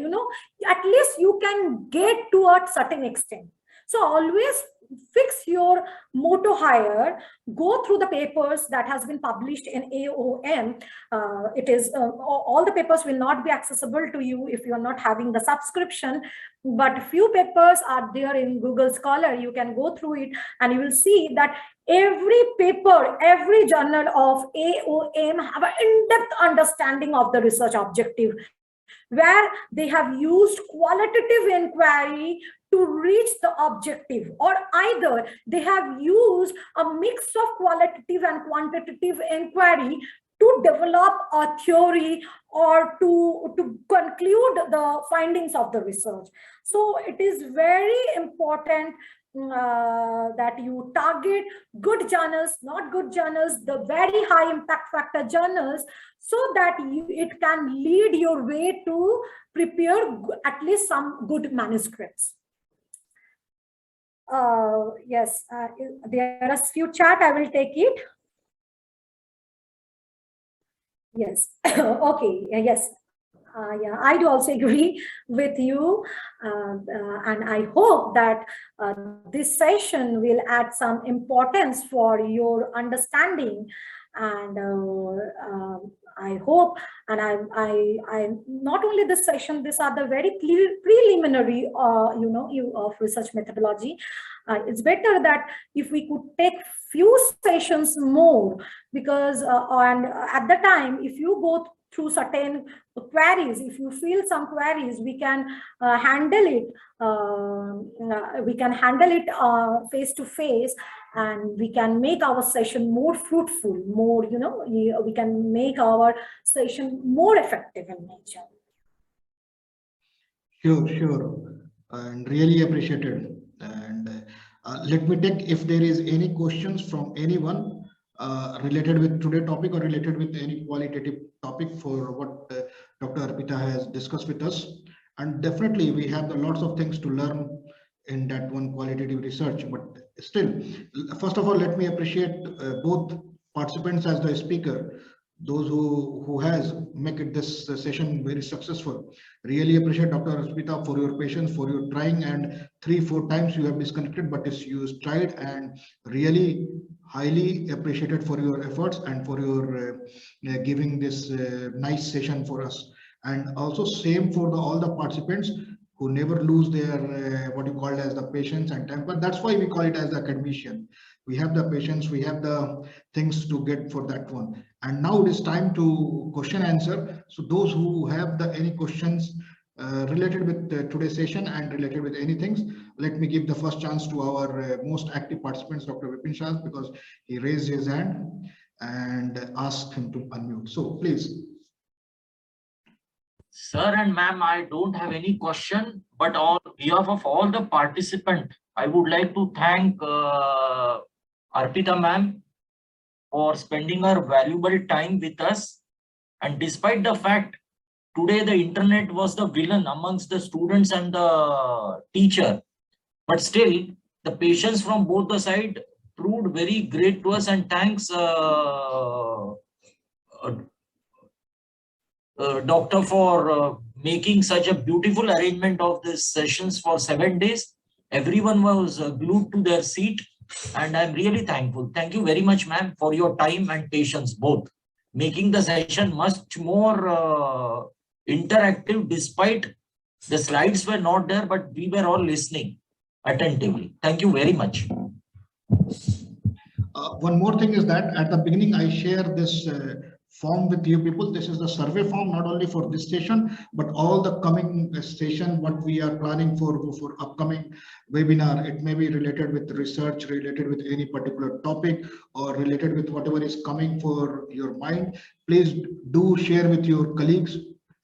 at least you can get to a certain extent. So always fix your motto higher, go through the papers that has been published in AOM. It is all the papers will not be accessible to you if you are not having the subscription, but few papers are there in Google Scholar. You can go through it and you will see that every paper, every journal of AOM have an in-depth understanding of the research objective, where they have used qualitative inquiry to reach the objective, or either they have used a mix of qualitative and quantitative inquiry to develop a theory or to conclude the findings of the research. So it is very important that you target good journals, not good journals, the very high impact factor journals, so that it can lead your way to prepare at least some good manuscripts. Yes, there are a few chat, I will take it. Yes, okay, yes. Yeah, I do also agree with you, and I hope that this session will add some importance for your understanding, and I hope, and I not only this session, these are the very clear preliminary of research methodology. It's better that if we could take few sessions more, because and at the time, if you go through certain queries, if you feel some queries, we can handle it. We can handle it face to face, and we can make our session more fruitful, more, we can make our session more effective in nature. Sure, and really appreciated. And let me take if there is any questions from anyone related with today's topic or related with any qualitative topic for what Dr. Arpita has discussed with us. And definitely we have lots of things to learn in that one qualitative research, but still, first of all, let me appreciate both participants as the speaker, those who has make it this session very successful. Really appreciate Dr. Arpita for your patience, for your trying, and 3-4 times you have disconnected, but you tried, and really highly appreciated for your efforts and for your giving this nice session for us. And also same for all the participants who never lose their what you call as the patience and temper. That's why we call it as the academician. We have the patience, we have the things to get for that one. And now it is time to question answer. So those who have any questions related with today's session and related with anything, let me give the first chance to our most active participants, Dr. Vipin Shah, because he raised his hand, and ask him to unmute. So please. Sir and ma'am, I don't have any question, but on behalf of all the participants, I would like to thank Arpita ma'am for spending her valuable time with us. And despite the fact today the internet was the villain amongst the students and the teacher, but still The patience from both the side proved very great to us, and thanks doctor for making such a beautiful arrangement of these sessions for 7 days. Everyone was glued to their seat, and I'm really thankful. Thank you very much, ma'am, for your time and patience both, making the session much more interactive. Despite the slides were not there, but we were all listening attentively. Thank you very much. One more thing is that at the beginning, I share this form with you people. This is the survey form, not only for this station, but all the coming station, what we are planning for upcoming webinar. It may be related with research, related with any particular topic, or related with whatever is coming for your mind. Please do share with your colleagues,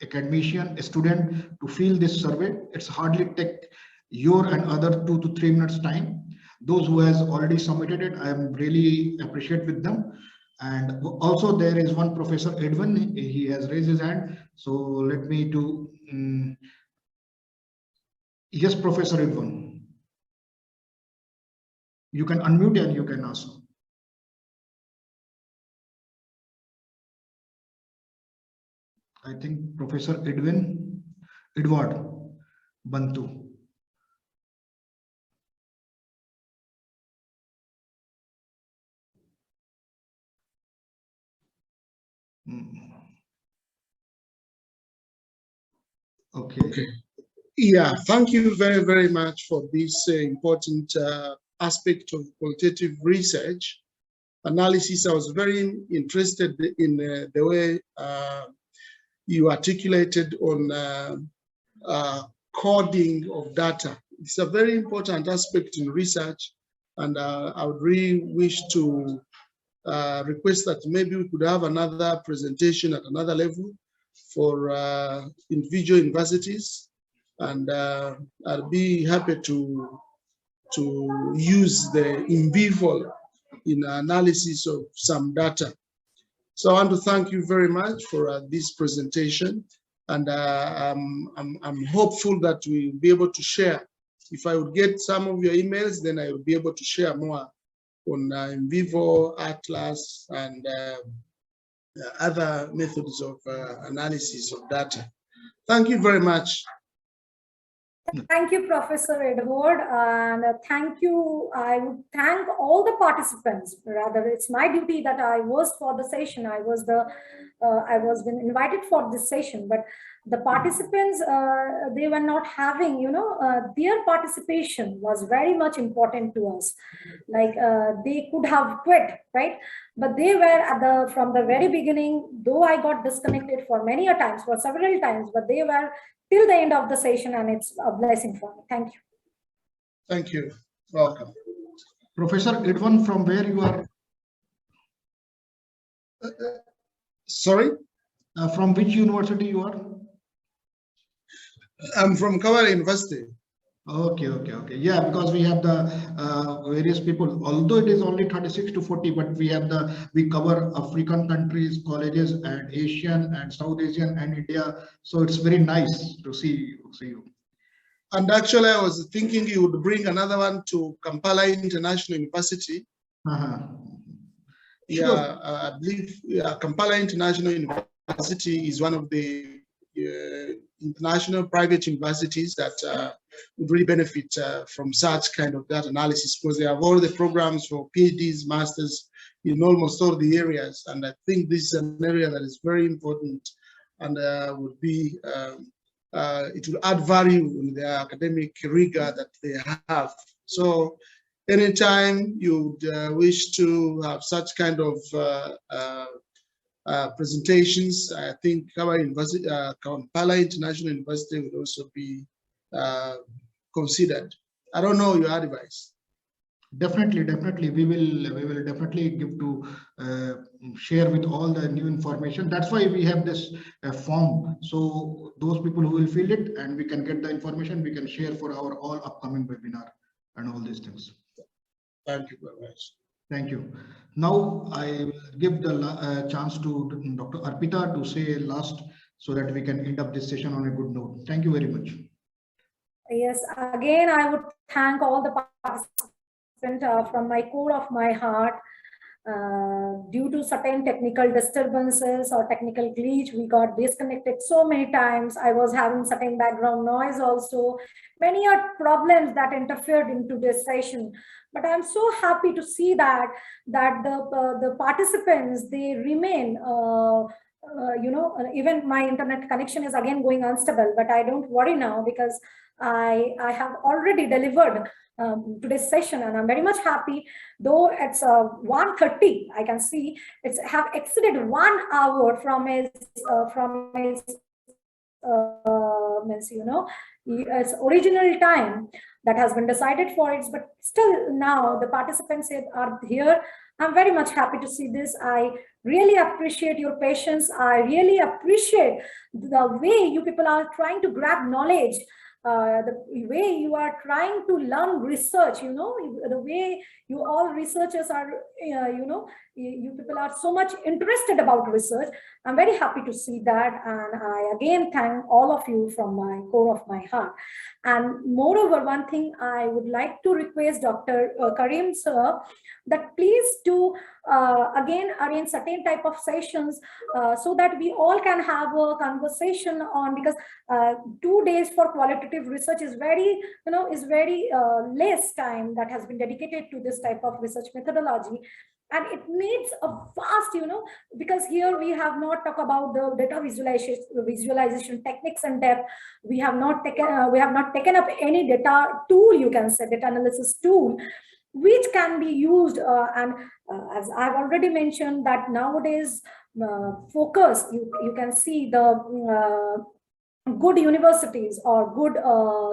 academician, a student, to fill this survey. It's hardly take your and other 2 to 3 minutes time. Those who has already submitted it, I am really appreciate with them. And also there is one Professor Edwin, he has raised his hand. So let me do, yes, Professor Edwin, you can unmute and you can ask. I think Professor Edward Bantu. Okay. Yeah, thank you very, very much for this important aspect of qualitative research analysis. I was very interested in the way you articulated on coding of data. It's a very important aspect in research, and I would really wish to request that maybe we could have another presentation at another level for individual universities, and I'd be happy to use the in vivo in analysis of some data. So I want to thank you very much for this presentation, and I'm hopeful that we'll be able to share. If I would get some of your emails, then I will be able to share more on in vivo, Atlas, and other methods of analysis of data. Thank you very much. Thank you, Professor Edward, and thank you. I would thank all the participants. Rather, it's my duty that I was for the session. I was been invited for this session, but the participants, they were not having, their participation was very much important to us. Like they could have quit, right? But they were from the very beginning, though I got disconnected for many a times, for several times, but they were till the end of the session, and it's a blessing for me. Thank you. Thank you. Welcome. Professor Edwin, from where you are? Sorry? From which university you are? I'm from Kavala University. Okay. Yeah, because we have the various people, although it is only 36 to 40, but we cover African countries, colleges, and Asian and South Asian and India. So it's very nice to see you. And actually, I was thinking you would bring another one to Kampala International University. Yeah, Sure. I believe Kampala International University is one of the international private universities that would really benefit from such kind of data analysis, because they have all the programs for PhDs, masters in almost all the areas. And I think this is an area that is very important, and would be it will add value in the academic rigor that they have. So anytime you wish to have such kind of presentations, I think Kampala International University would also be considered. I don't know your advice. Definitely. We will definitely give to share with all the new information. That's why we have this form. So those people who will fill it, and we can get the information, we can share for our all upcoming webinar and all these things. Thank you very much. Thank you. Now I will give the chance to Dr. Arpita to say last, so that we can end up this session on a good note. Thank you very much. Yes, again, I would thank all the participants from my core of my heart. Due to certain technical disturbances or technical glitch, we got disconnected so many times. I was having certain background noise also. Many are problems that interfered into this session. But I'm so happy to see that the participants, they remain, even my internet connection is again going unstable, but I don't worry now because I have already delivered today's session, and I'm very much happy. Though it's 1:30, I can see it's have exceeded 1 hour from its its original time that has been decided for it. But still, now the participants are here. I'm very much happy to see this. I really appreciate your patience. I really appreciate the way you people are trying to grab knowledge. The way you are trying to learn research, the way you all researchers are, you people are so much interested about research. I'm very happy to see that. And I again thank all of you from my core of my heart. And moreover, one thing I would like to request Dr. Karim sir, that please do again arrange certain type of sessions so that we all can have a conversation on, because 2 days for qualitative research is very, less time that has been dedicated to this type of research methodology. And it needs a vast, because here we have not talked about the data visualization techniques in depth. We have not taken up any data tool, you can say, data analysis tool, which can be used. As I've already mentioned, that nowadays focus, you can see the good universities or good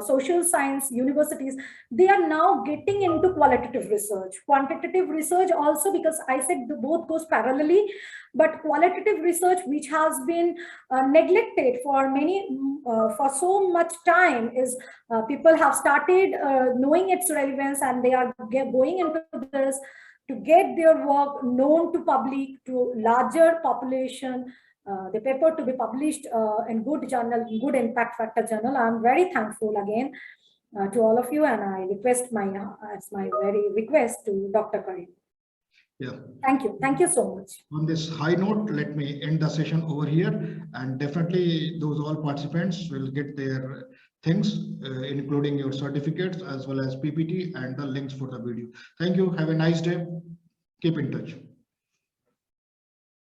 social science universities, they are now getting into qualitative research. Quantitative research also, because I said both goes parallelly, but qualitative research, which has been neglected for so much time, is people have started knowing its relevance, and they are going into this to get their work known to public, to larger population, the paper to be published in good journal, good impact factor journal. I'm very thankful again to all of you, and I request as my very request to Dr. Karim. Yeah. Thank you so much. On this high note, let me end the session over here, and definitely those all participants will get their things, including your certificates as well as PPT and the links for the video. Thank you. Have a nice day. Keep in touch.